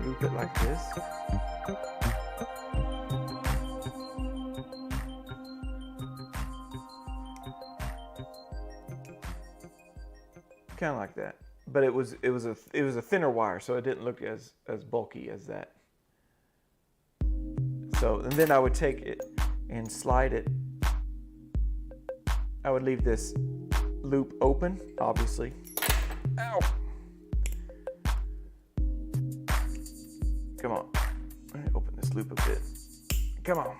loop it like this. Kind of like that. But it was a thinner wire, so it didn't look as bulky as that. So, and then I would take it and slide it. I would leave this loop open, obviously. Ow! Come on. Let me open this loop a bit. Come on.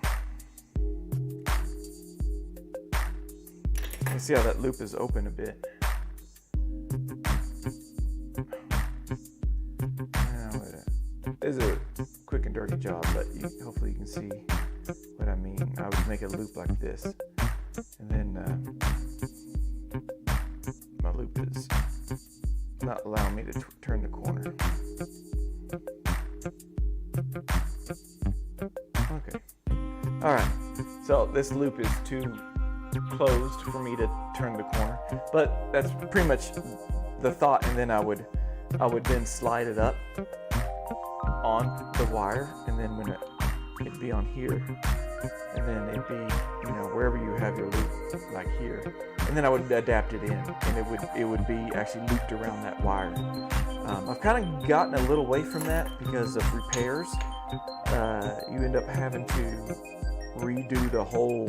You see how that loop is open a bit. It's a quick and dirty job, but hopefully you can see what I mean. I would make a loop like this, and then my loop is not allowing me to turn the corner. Okay. All right. So this loop is too closed for me to turn the corner, but that's pretty much the thought. And then I would then slide it up on the wire, and then when it'd be on here, and then it'd be, wherever you have your loop, like here, and then I would adapt it in, and it would be actually looped around that wire. I've kind of gotten a little away from that because of repairs. You end up having to redo the whole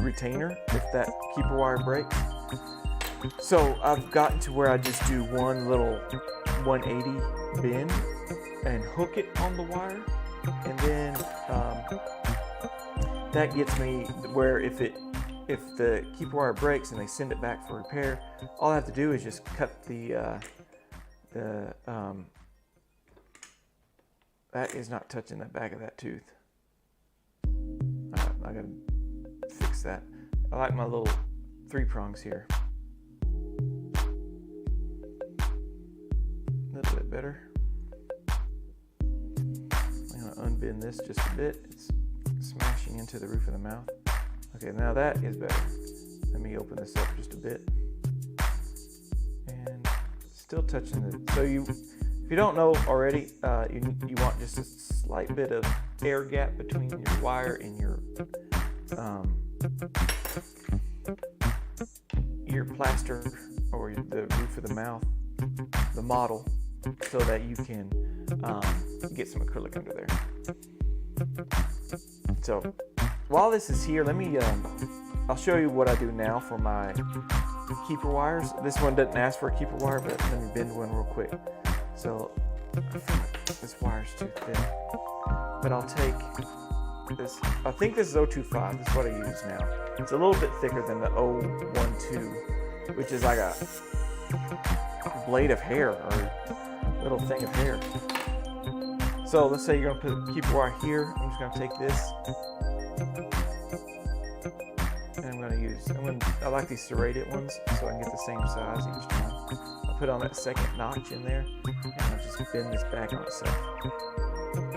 retainer if that keeper wire breaks. So I've gotten to where I just do one little 180 bend and hook it on the wire, and then that gets me where if the keeper wire breaks and they send it back for repair, all I have to do is just cut that is not touching the back of that tooth. Alright, I gotta fix that. I like my little 3 prongs here. A little bit better. I'm gonna unbend this just a bit. It's smashing into the roof of the mouth. Okay, now that is better. Let me open this up just a bit. And still touching it. So if you don't know already, you want just a slight bit of air gap between your wire and your plaster or the roof of the mouth, the model, so that you can get some acrylic under there. So while this is here, I'll show you what I do now for my keeper wires. This one doesn't ask for a keeper wire, but let me bend one real quick. So I feel like this wire's too thin, but I'll take this. I think this is 025. This is what I use now. It's a little bit thicker than the 012, which is like a blade of hair or a little thing of hair. So let's say you're gonna put a keeper wire here. I'm just gonna take this, and I like these serrated ones so I can get the same size each time. I'll put on that second notch in there, and I'll just bend this back on itself.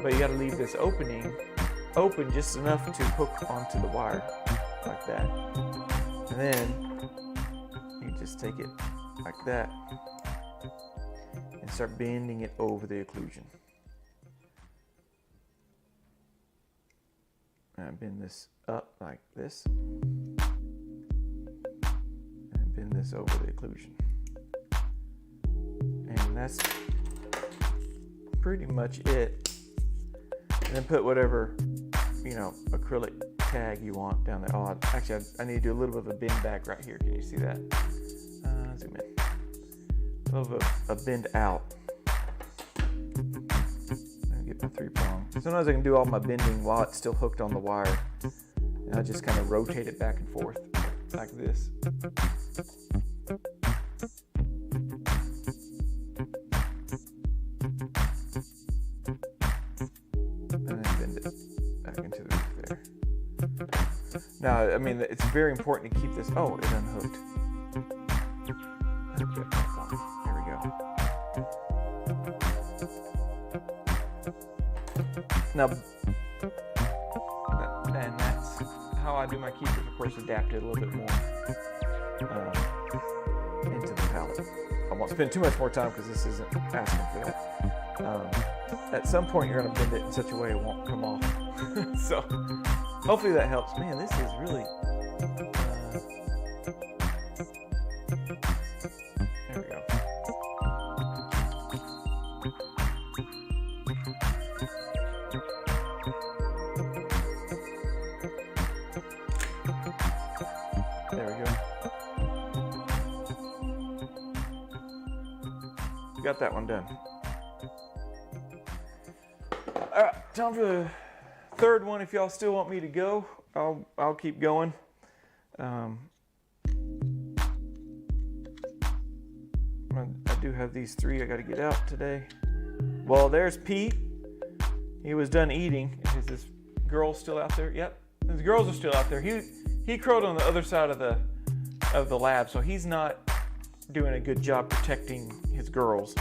But you got to leave this opening open just enough to hook onto the wire, like that. And then you just take it like that and start bending it over the occlusion. And bend this up like this, and bend this over the occlusion. And that's pretty much it. And then put whatever, acrylic tag you want down there. Oh, actually, I need to do a little bit of a bend back right here. Can you see that? Zoom in. A little bit of a bend out. Get my 3-prong. Sometimes I can do all my bending while it's still hooked on the wire. And I just kind of rotate it back and forth like this. And then bend it back into the roof there. Now, I mean, it's very important to keep this. Oh, it unhooked. There we go. Now, and that's how I do my keepers. Of course, adapt it a little bit more into the palette. I won't spend too much more time because this isn't asking for that. At some point, you're going to bend it in such a way it won't come off. So, hopefully that helps. Man, this is really. There we go. There we go. Got that one done. All right, time for the third one. If y'all still want me to go, I'll keep going. I do have these 3 I got to get out today. Well, there's Pete. He was done eating. Is this girl still out there? Yep, the girls are still out there. He crowed on the other side of the lab, so he's not doing a good job protecting his girls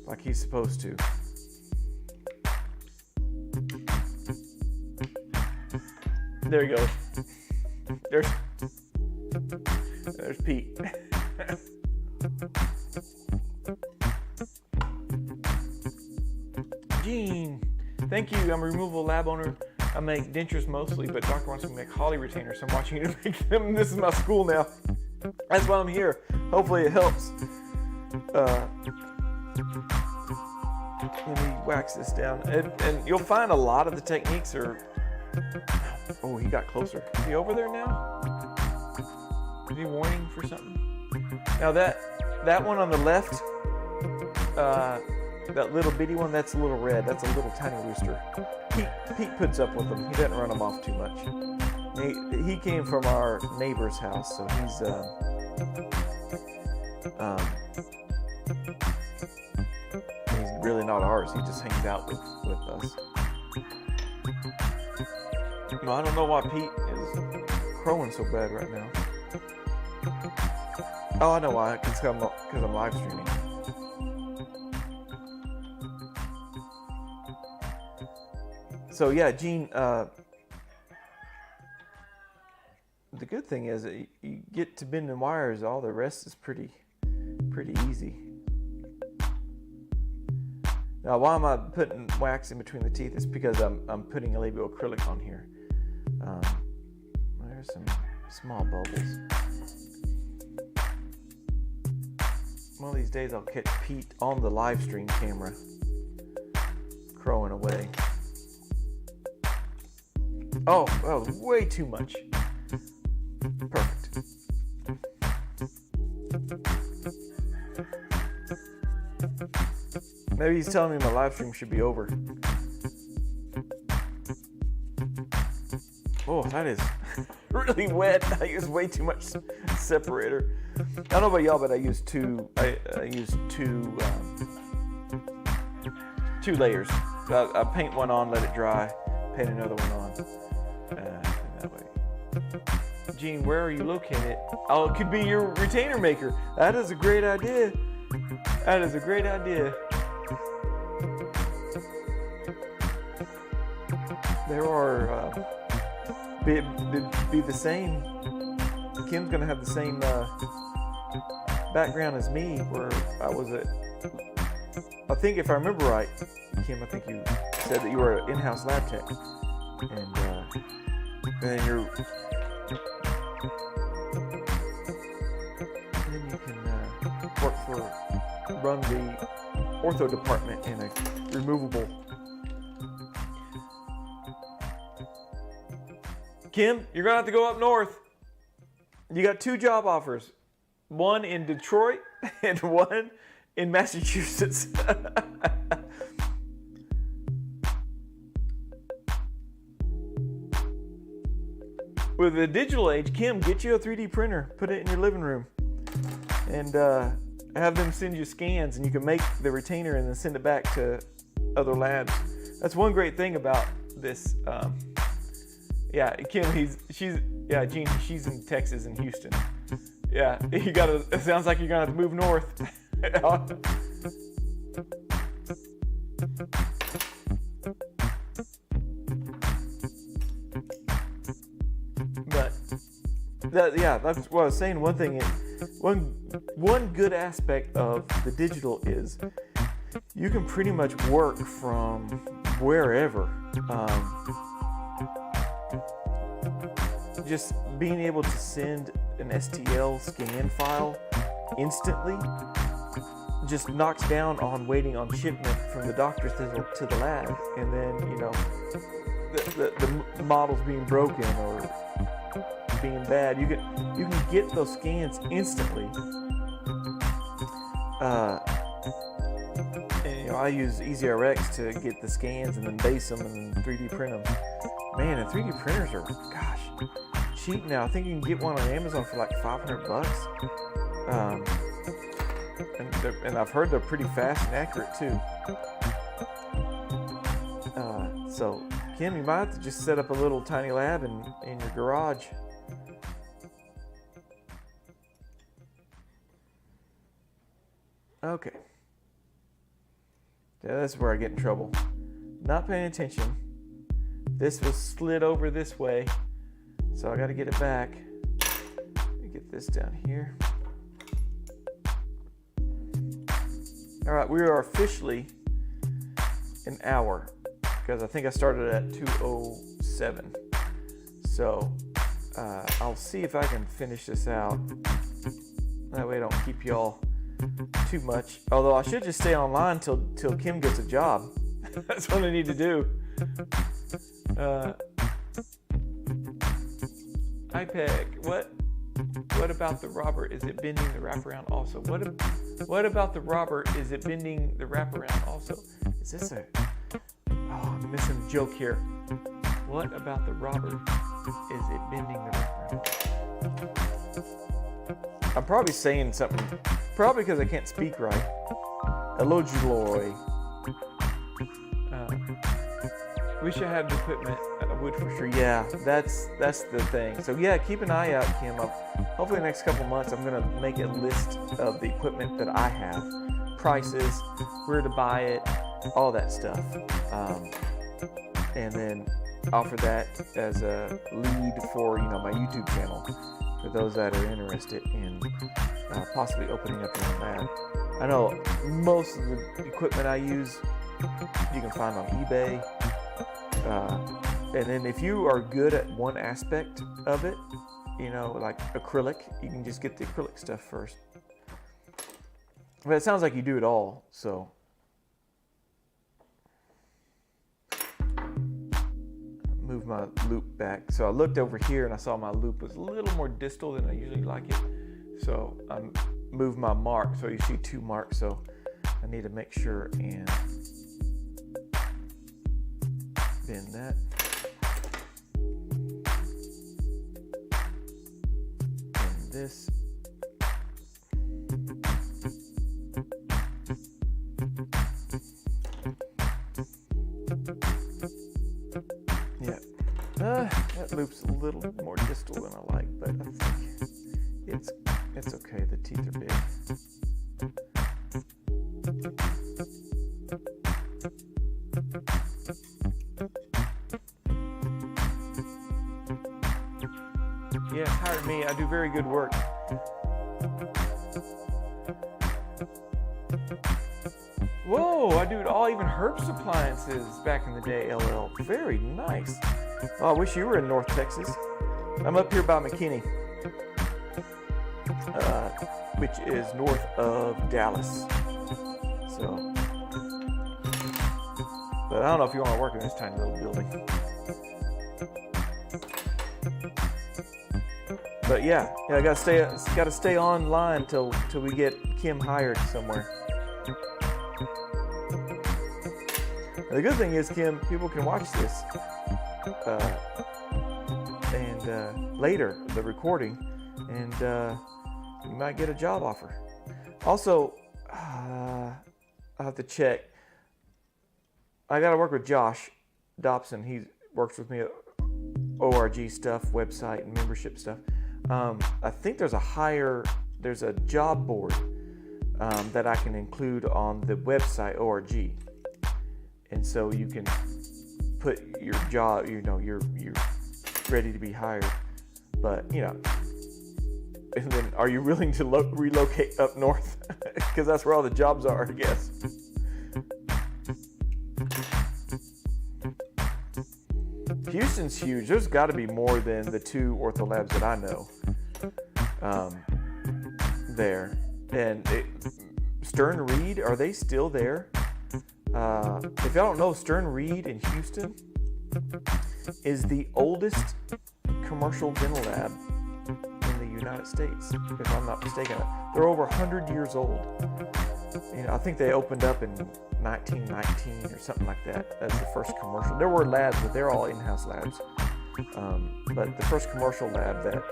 like he's supposed to. There you go. There's Pete. Gene, thank you. I'm a removable lab owner. I make dentures mostly, but doctor wants me to make holly retainers, so I'm watching you to make them. This is my school now. That's why I'm here. Hopefully it helps. Let me wax this down. And you'll find a lot of the techniques are... Oh, he got closer. Is he over there now? Is he warning for something? Now that one on the left, that little bitty one, that's a little red. That's a little tiny rooster. Pete puts up with them. He doesn't run them off too much. He came from our neighbor's house, so he's really not ours. He just hangs out with us. No, I don't know why Pete is crowing so bad right now. Oh, I know why. Because I'm live streaming. So yeah, Gene, the good thing is that you get to bending wires, all the rest is pretty easy. Now, why am I putting wax in between the teeth? It's because I'm putting a labial acrylic on here. There's some small bubbles. One of these days I'll catch Pete on the live stream camera crowing away. Oh, way too much. Perfect. Maybe he's telling me my live stream should be over. Oh, that is really wet. I use way too much separator. I don't know about y'all, but I use two layers. I paint one on, let it dry, paint another one on. That way. Gene, where are you located? Oh, it could be your retainer maker. That is a great idea. That is a great idea. There are be the same. Kim's gonna have the same background as me, where I was at. I think if I remember right, Kim, I think you said that you were an in-house lab tech, and then you can run the ortho department in a removable. Kim, you're gonna have to go up north. You got 2 job offers, one in Detroit and one in Massachusetts. With the digital age, Kim, get you a 3D printer, put it in your living room, and have them send you scans, and you can make the retainer and then send it back to other labs. That's one great thing about this. Yeah, Kim, Jean, she's in Texas and Houston. Yeah, it sounds like you're gonna have to move north. But that's what I was saying. One good aspect of the digital is you can pretty much work from wherever. Just being able to send an STL scan file instantly just knocks down on waiting on shipment from the doctor to the lab, and then the model's being broken or being bad. You can get those scans instantly. And I use EasyRx to get the scans and then base them and then 3D print them. Man, and 3D printers are, gosh, cheap now. I think you can get one on Amazon for like $500. And I've heard they're pretty fast and accurate too. So Kim, you might have to just set up a little tiny lab in your garage. Okay. Yeah, that's where I get in trouble. Not paying attention. This was slid over this way, so I got to get it back. Let me get this down here. All right, we are officially an hour, because I think I started at 2:07. So I'll see if I can finish this out. That way I don't keep y'all too much. Although I should just stay online till Kim gets a job. That's what I need to do. IPEG, what about the Robert? Is it bending the wraparound also? What about the Robert? Is it bending the wraparound also? Is this I'm missing a joke here. What about the Robert? Is it bending the wraparound? I'm probably saying something, probably because I can't speak right. Hello, Juloy. Wish I had the equipment. I would for sure. Yeah, that's the thing. So yeah, keep an eye out, Kim. Hopefully the next couple months I'm gonna make a list of the equipment that I have, prices, where to buy it, all that stuff, and then offer that as a lead for my YouTube channel for those that are interested in possibly opening up your own lab. I know most of the equipment I use you can find on eBay. And then if you are good at one aspect of it, like acrylic, you can just get the acrylic stuff first. But it sounds like you do it all, so. Move my loop back. So I looked over here and I saw my loop was a little more distal than I usually like it. So I moved my mark. So you see 2 marks. So I need to make sure and bend that. And this. Yeah. That loop's a little more distal than I like, but I think it's okay. The teeth are big. me. I do very good work. Whoa, I do all, even Herbst appliances back in the day, LL. Very nice. Oh, I wish you were in North Texas. I'm up here by McKinney, which is north of Dallas. So, but I don't know if you want to work in this tiny little building. But yeah, I gotta stay online till we get Kim hired somewhere. And the good thing is, Kim, people can watch this and later, the recording, and you might get a job offer. Also, I'll have to check. I got to work with Josh Dobson. He works with me at ORG stuff, website and membership stuff. I think there's a job board that I can include on the website ORG. And so you can put your job, you're ready to be hired. But, and then are you willing to relocate up north? Because that's where all the jobs are, I guess. Houston's huge. There's got to be more than the 2 ortho labs that I know there. And Stern Reed, are they still there? If y'all don't know, Stern Reed in Houston is the oldest commercial dental lab in the United States, if I'm not mistaken. They're over 100 years old. I think they opened up in 1919 or something like that as the first commercial. There were labs, but they're all in-house labs. But the first commercial lab that,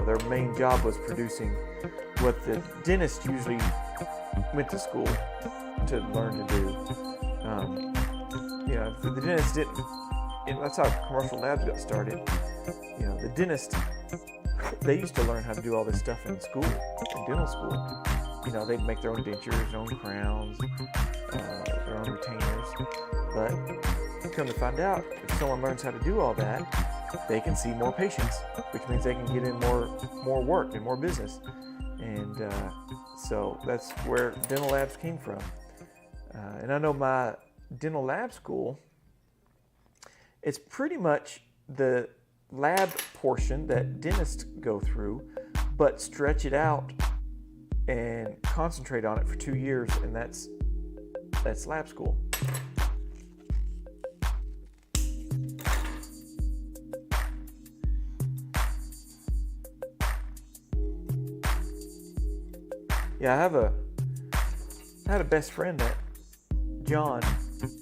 their main job was producing what the dentist usually went to school to learn to do. The dentist didn't, that's how commercial labs got started. The dentist, they used to learn how to do all this stuff in school, in dental school. They'd make their own dentures, their own crowns, their own retainers. But come to find out, if someone learns how to do all that, they can see more patients, which means they can get in more work and more business. And so that's where dental labs came from. And I know my dental lab school, it's pretty much the lab portion that dentists go through, but stretch it out and concentrate on it for 2 years, and that's lab school. Yeah, I had a best friend, that John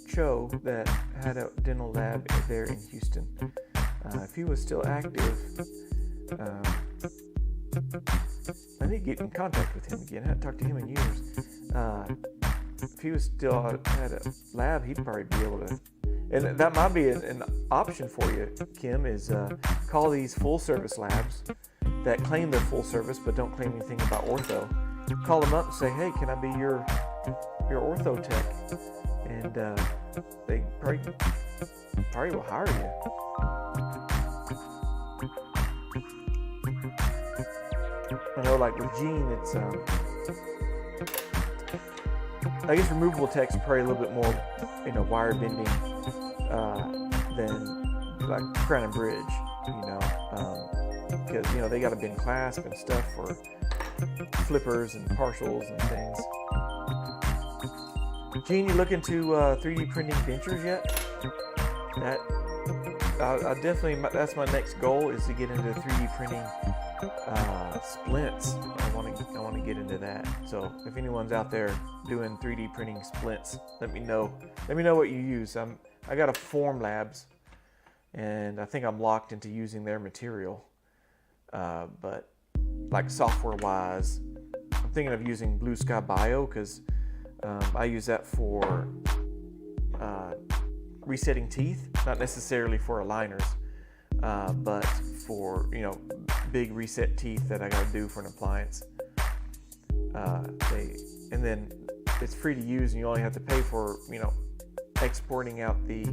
Cho, that had a dental lab there in Houston. If he was still active, I need to get in contact with him again. I haven't talked to him in years. If he was still had a lab, he'd probably be able to. And that might be an option for you, Kim, is call these full-service labs that claim they're full service but don't claim anything about ortho. Call them up and say, hey, can I be your ortho tech? And they probably will hire you. I know, like with Gene, it's I guess removable techs are probably a little bit more, wire bending than like crown and bridge, because they got to bend clasp and stuff for flippers and partials and things. Gene, you looking to 3D printing dentures yet? I definitely, that's my next goal, is to get into 3D printing splints. I want to get into that. So if anyone's out there doing 3D printing splints, let me know. Let me know what you use. I got a Form Labs, and I think I'm locked into using their material. But like software-wise, I'm thinking of using Blue Sky Bio, because I use that for resetting teeth, not necessarily for aligners, but for big reset teeth that I got to do for an appliance. And then it's free to use, and you only have to pay for exporting out the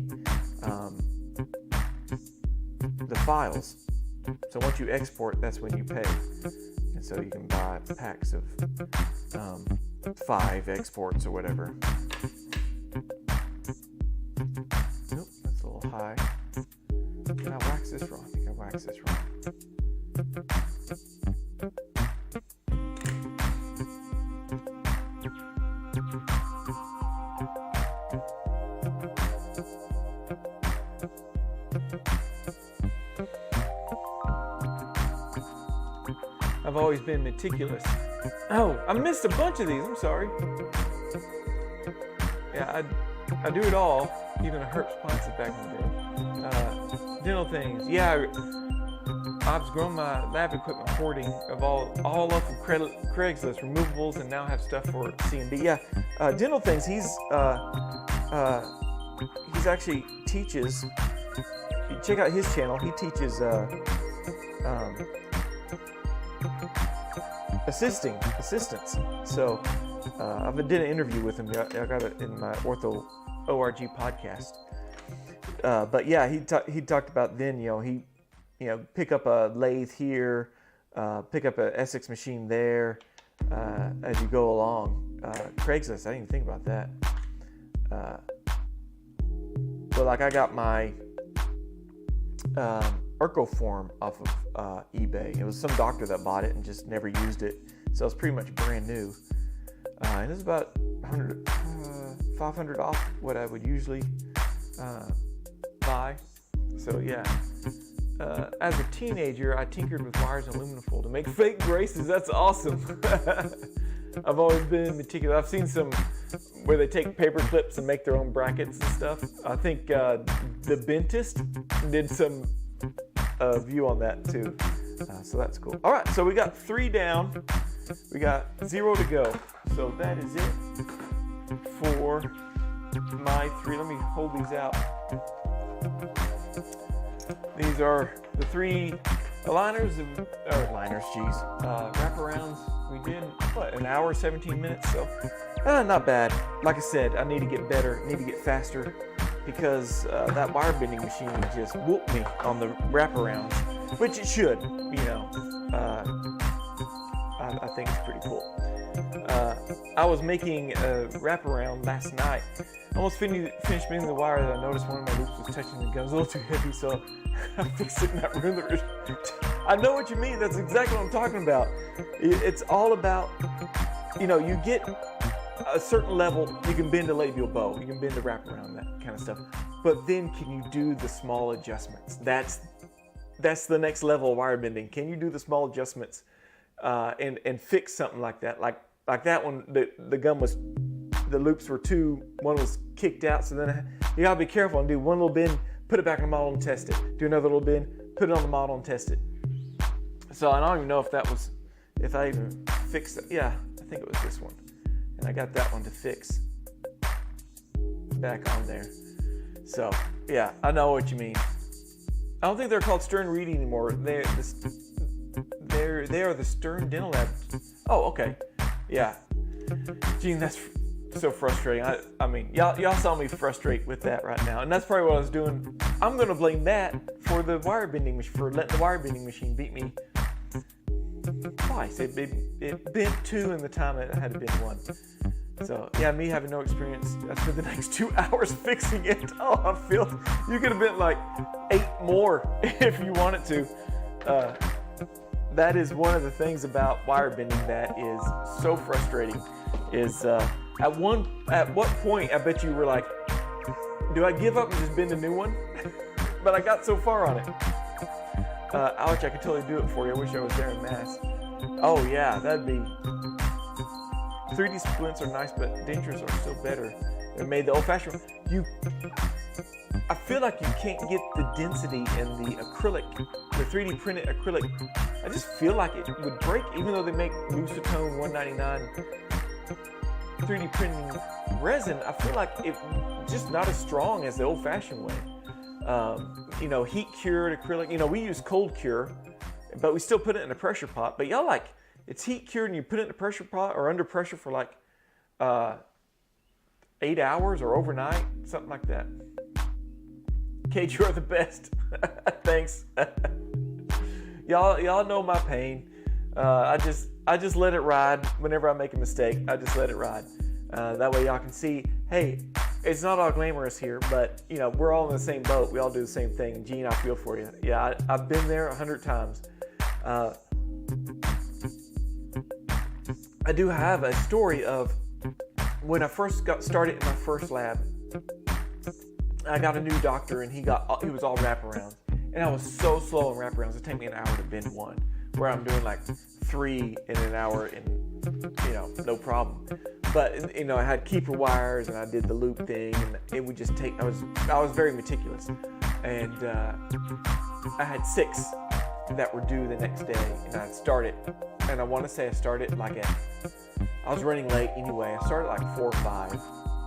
files So once you export, that's when you pay. And so you can buy packs of 5 exports or whatever. Nope, that's a little high. Did I wax this wrong? I think I waxed this wrong. I've always been meticulous. Oh, I missed a bunch of these. I'm sorry. Yeah, I do it all. Even a herpes plants back in the day. Dental things. Yeah, I've grown my lab equipment hoarding of all off of Craigslist removables, and now have stuff for C&D. Yeah, dental things. He's actually teaches. You check out his channel. He teaches assistants. So I did an interview with him. I got it in my Ortho ORG podcast. But yeah, he talked about then, he pick up a lathe here, pick up a Essex machine there as you go along. Craigslist, I didn't even think about that. But like I got my Ercoform off of eBay. It was some doctor that bought it and just never used it, so it's pretty much brand new. And it's about 500 off what I would usually buy. So yeah, as a teenager, I tinkered with wires and aluminum foil to make fake braces. That's awesome. I've always been meticulous. I've seen some where they take paper clips and make their own brackets and stuff. I think the dentist did some view on that too. So that's cool. All right, so we got 3 down. We got 0 to go. So that is it for my 3. Let me hold these out. These are the 3 wraparounds. We did, an hour, 17 minutes, so not bad. Like I said, I need to get better, need to get faster, because that wire bending machine just whooped me on the wraparounds, which it should, I think it's pretty cool. I was making a wraparound last night. Almost finished bending the wire, and I noticed one of my loops was touching the gun. It was a little too heavy, so I fixed it in that room. I know what you mean. That's exactly what I'm talking about. It's all about, you get a certain level, you can bend a labial bow, you can bend a wraparound, that kind of stuff. But then can you do the small adjustments? That's the next level of wire bending. Can you do the small adjustments and fix something like that? Like that one, the gun was, the loops were one was kicked out, so then you gotta be careful and do one little bend, put it back on the model and test it. Do another little bend, put it on the model and test it. So I don't even know if I even fixed it. Yeah, I think it was this one. And I got that one to fix back on there. So yeah, I know what you mean. I don't think they're called Stern Reading anymore. They are the Stern Dental Lab. Oh, okay. Yeah. Gene, that's so frustrating. I mean, y'all saw me frustrate with that right now, and that's probably what I was doing. I'm gonna blame that for the wire bending machine, for letting the wire bending machine beat me twice. It bent 2 in the time it had to bend 1. So yeah, me having no experience. I spent the next 2 hours fixing it. Oh, I feel you could have bent like 8 more if you wanted to. That is one of the things about wire bending that is so frustrating. Is at what point I bet you were like, do I give up and just bend a new one? But I got so far on it. Ouch, I could totally do it for you. I wish I was there in mass. Oh yeah, that'd be. 3D splints are nice, but dentures are still better. They're made the old-fashioned. I feel like you can't get the density in the acrylic, the 3D printed acrylic. I just feel like it would break, even though they make Lucitone 199 3D printing resin. I feel like it's just not as strong as the old-fashioned way. Heat cured acrylic. We use cold cure, but we still put it in a pressure pot. But y'all it's heat cured and you put it in a pressure pot or under pressure for 8 hours or overnight, something like that. Cage, you're the best. Thanks. Y'all know my pain. I just let it ride. Whenever I make a mistake, I just let it ride. That way y'all can see, hey, it's not all glamorous here, but you know, we're all in the same boat. We all do the same thing. Gene, I feel for you. Yeah, I've been there 100 times. I do have a story of when I first got started in my first lab. I got a new doctor and he was all wraparounds, and I was so slow on wraparounds. It took me an hour to bend one, where I'm doing like 3 in an hour, and you know, no problem. But you know, I had keeper wires and I did the loop thing, and it would just take. I was very meticulous, and I had 6 that were due the next day, and I started. And I want to say I started like I was running late anyway. I started like 4 or 5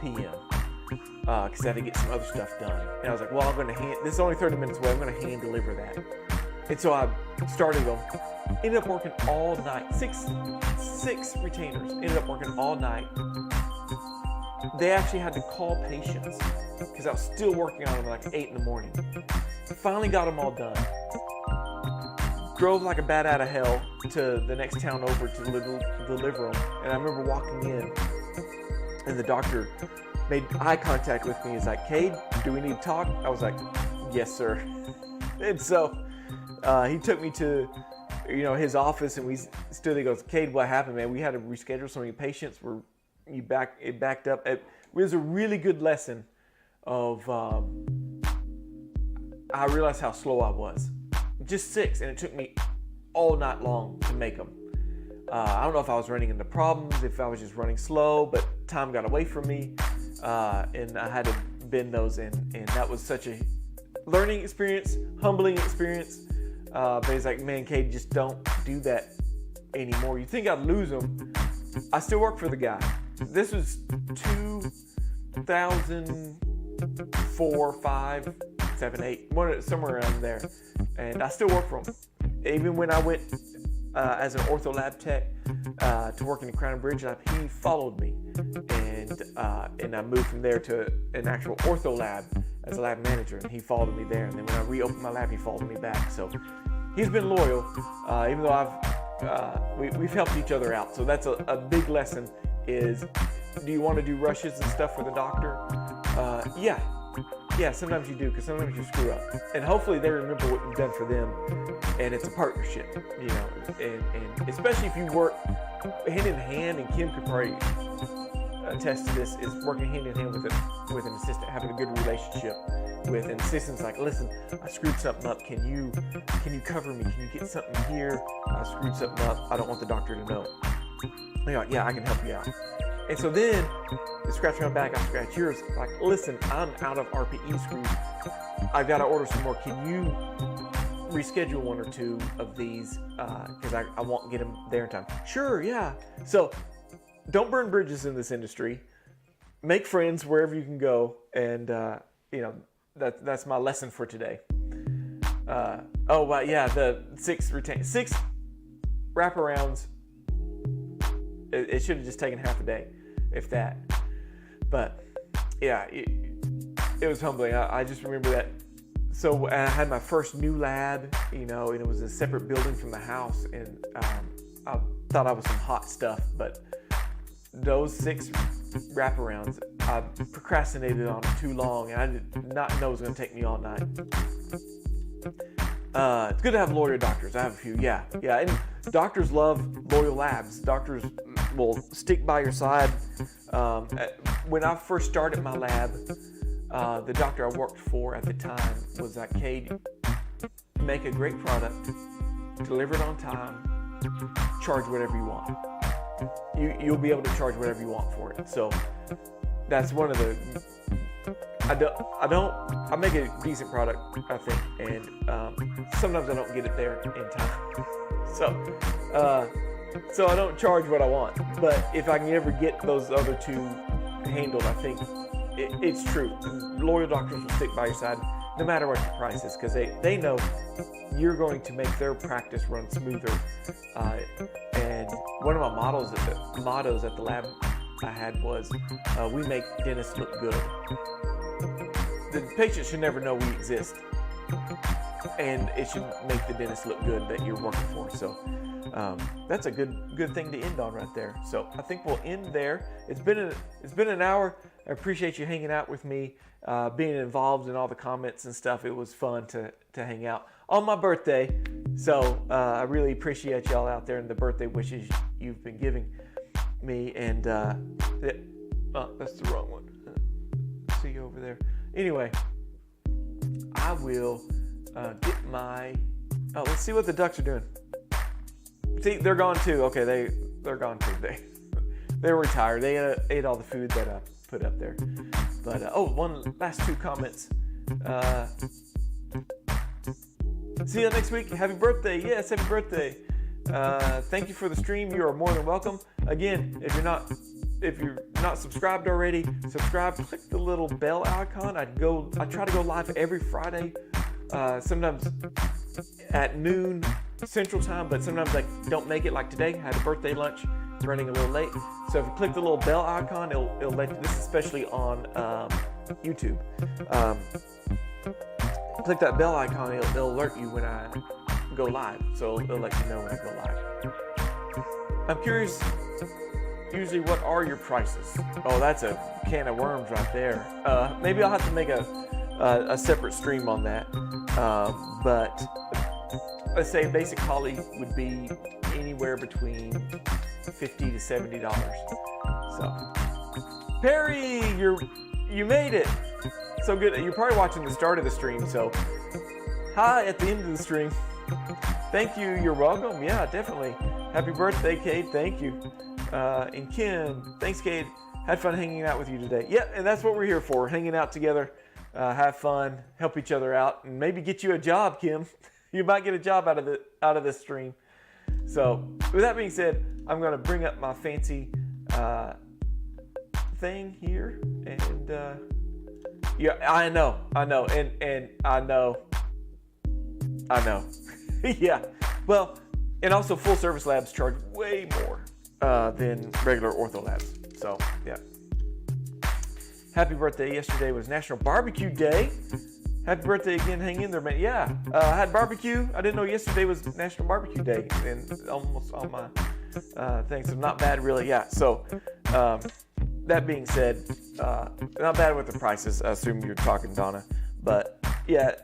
p.m. Because I had to get some other stuff done. And I was like, well, this is only 30 minutes away. I'm going to hand deliver that. And so I started them. Ended up working all night. Six retainers. Ended up working all night. They actually had to call patients because I was still working on them like 8 in the morning. Finally got them all done. Drove like a bat out of hell to the next town over to deliver them. And I remember walking in, and the doctor made eye contact with me. He's like, Cade, do we need to talk? I was like, yes, sir. And so he took me to, you know, his office, and we stood there. He goes, Cade, what happened, man? We had to reschedule so many patients. It backed up. It was a really good lesson of, I realized how slow I was. Just 6, and it took me all night long to make them. I don't know if I was running into problems, if I was just running slow, but time got away from me, and I had to bend those in, and that was such a learning experience, humbling experience. But he's like, man, Cade, just don't do that anymore. You think I'd lose them? I still work for the guy. This was 2004, 5, 7, 8, somewhere around there. And I still work for him. Even when I went as an ortho lab tech to work in the Crown and Bridge lab, he followed me. And I moved from there to an actual ortho lab as a lab manager, and he followed me there. And then when I reopened my lab, he followed me back. So he's been loyal, even though we've helped each other out. So that's a big lesson is, do you want to do rushes and stuff for the doctor? Yeah, sometimes you do, because sometimes you screw up. And hopefully they remember what you've done for them, and it's a partnership, you know, and especially if you work hand in hand, and Kim could probably attest to this, is working hand in hand with an assistant, having a good relationship with an assistant's like, listen, I screwed something up. Can you cover me? Can you get something here? I screwed something up. I don't want the doctor to know. You're like, yeah, I can help you out. And so then, you scratch my back, I scratch yours. Like, listen, I'm out of RPE screws. I've got to order some more. Can you reschedule 1 or 2 of these? Because I won't get them there in time. Sure, yeah. So, don't burn bridges in this industry. Make friends wherever you can go. And, you know, that's my lesson for today. The 6 wraparounds. It should have just taken half a day, if that. But yeah, it was humbling. I just remember that. So I had my first new lab, you know, and it was a separate building from the house, and I thought I was some hot stuff, but those 6 wraparounds, I procrastinated on them too long, and I did not know it was going to take me all night. It's good to have loyal doctors. I have a few, yeah. And doctors love loyal labs. Doctors will stick by your side. When I first started my lab, the doctor I worked for at the time was like, Cade, make a great product, deliver it on time, charge whatever you want. You'll be able to charge whatever you want for it. So that's one of the. I make a decent product, I think, and sometimes I don't get it there in time. So I don't charge what I want. But if I can ever get those other 2 handled, I think it's true. Loyal doctors will stick by your side no matter what your price is, because they know you're going to make their practice run smoother. And one of my mottos at the lab I had was, we make dentists look good. The patient should never know we exist. and it should make the dentist look good that you're working for. So that's a good thing to end on right there. So I think we'll end there. It's been an hour. I appreciate you hanging out with me, being involved in all the comments and stuff. It was fun to hang out on my birthday. So I really appreciate y'all out there and the birthday wishes you've been giving me. And oh, that's the wrong one. See you over there. Anyway, I will get my. Oh, let's see what the ducks are doing. See, they're gone too. Okay, they're gone too. They're retired. They ate all the food that I put up there. But one last two comments. See you next week. Happy birthday! Yes, happy birthday. Thank you for the stream. You are more than welcome. Again, if you're not subscribed already, subscribe. Click the little bell icon. I try to go live every Friday. Sometimes at noon Central Time, but sometimes I don't make it. Like today, I had a birthday lunch, running a little late. So if you click the little bell icon, it'll let you. This is especially on YouTube. Click that bell icon, it'll alert you when I go live. So it'll let you know when I go live. I'm curious, usually what are your prices? Oh, that's a can of worms right there. Maybe I'll have to make a separate stream on that. But let's say basic Holly would be anywhere between $50 to $70. So Perry, you made it. So good. You're probably watching the start of the stream. So hi at the end of the stream. Thank you. You're welcome. Yeah, definitely. Happy birthday, Cade. Thank you. And Kim, thanks, Cade. Had fun hanging out with you today. Yeah, and that's what we're here for. Hanging out together, have fun, help each other out, and maybe get you a job, Kim. You might get a job out of this stream. So with that being said, I'm going to bring up my fancy thing here, and yeah, I know, and I know. Yeah, well, and also full service labs charge way more than regular ortho labs. So yeah. Happy birthday. Yesterday was National Barbecue Day. Happy birthday again. Hang in there, man. Yeah, I had barbecue. I didn't know yesterday was National Barbecue Day, and almost all my things. So not bad, really. Yeah. So that being said, not bad with the prices. I assume you're talking, Donna. But yeah,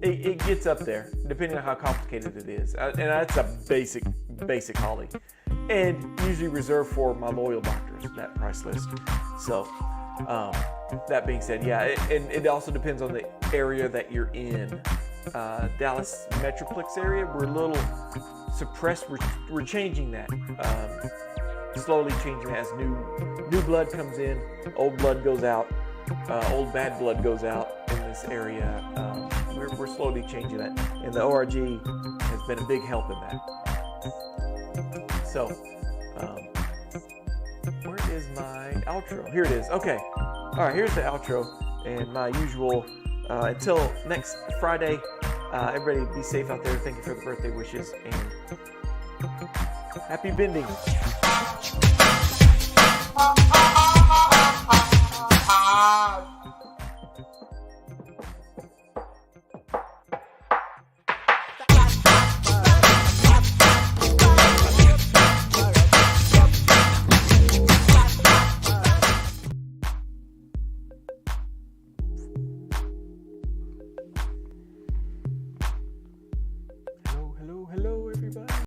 it gets up there depending on how complicated it is, and that's a basic Holly, and usually reserved for my loyal doctors. That price list. So. That being said, yeah, it also depends on the area that you're in. Dallas Metroplex area, we're a little suppressed. We're changing that, slowly changing that as new blood comes in, old blood goes out, old bad blood goes out in this area. We're slowly changing that, and the ORG has been a big help in that. So. Where is my outro? Here it is. Okay. All right, here's the outro and my usual. Until next Friday, everybody be safe out there. Thank you for the birthday wishes and happy bending.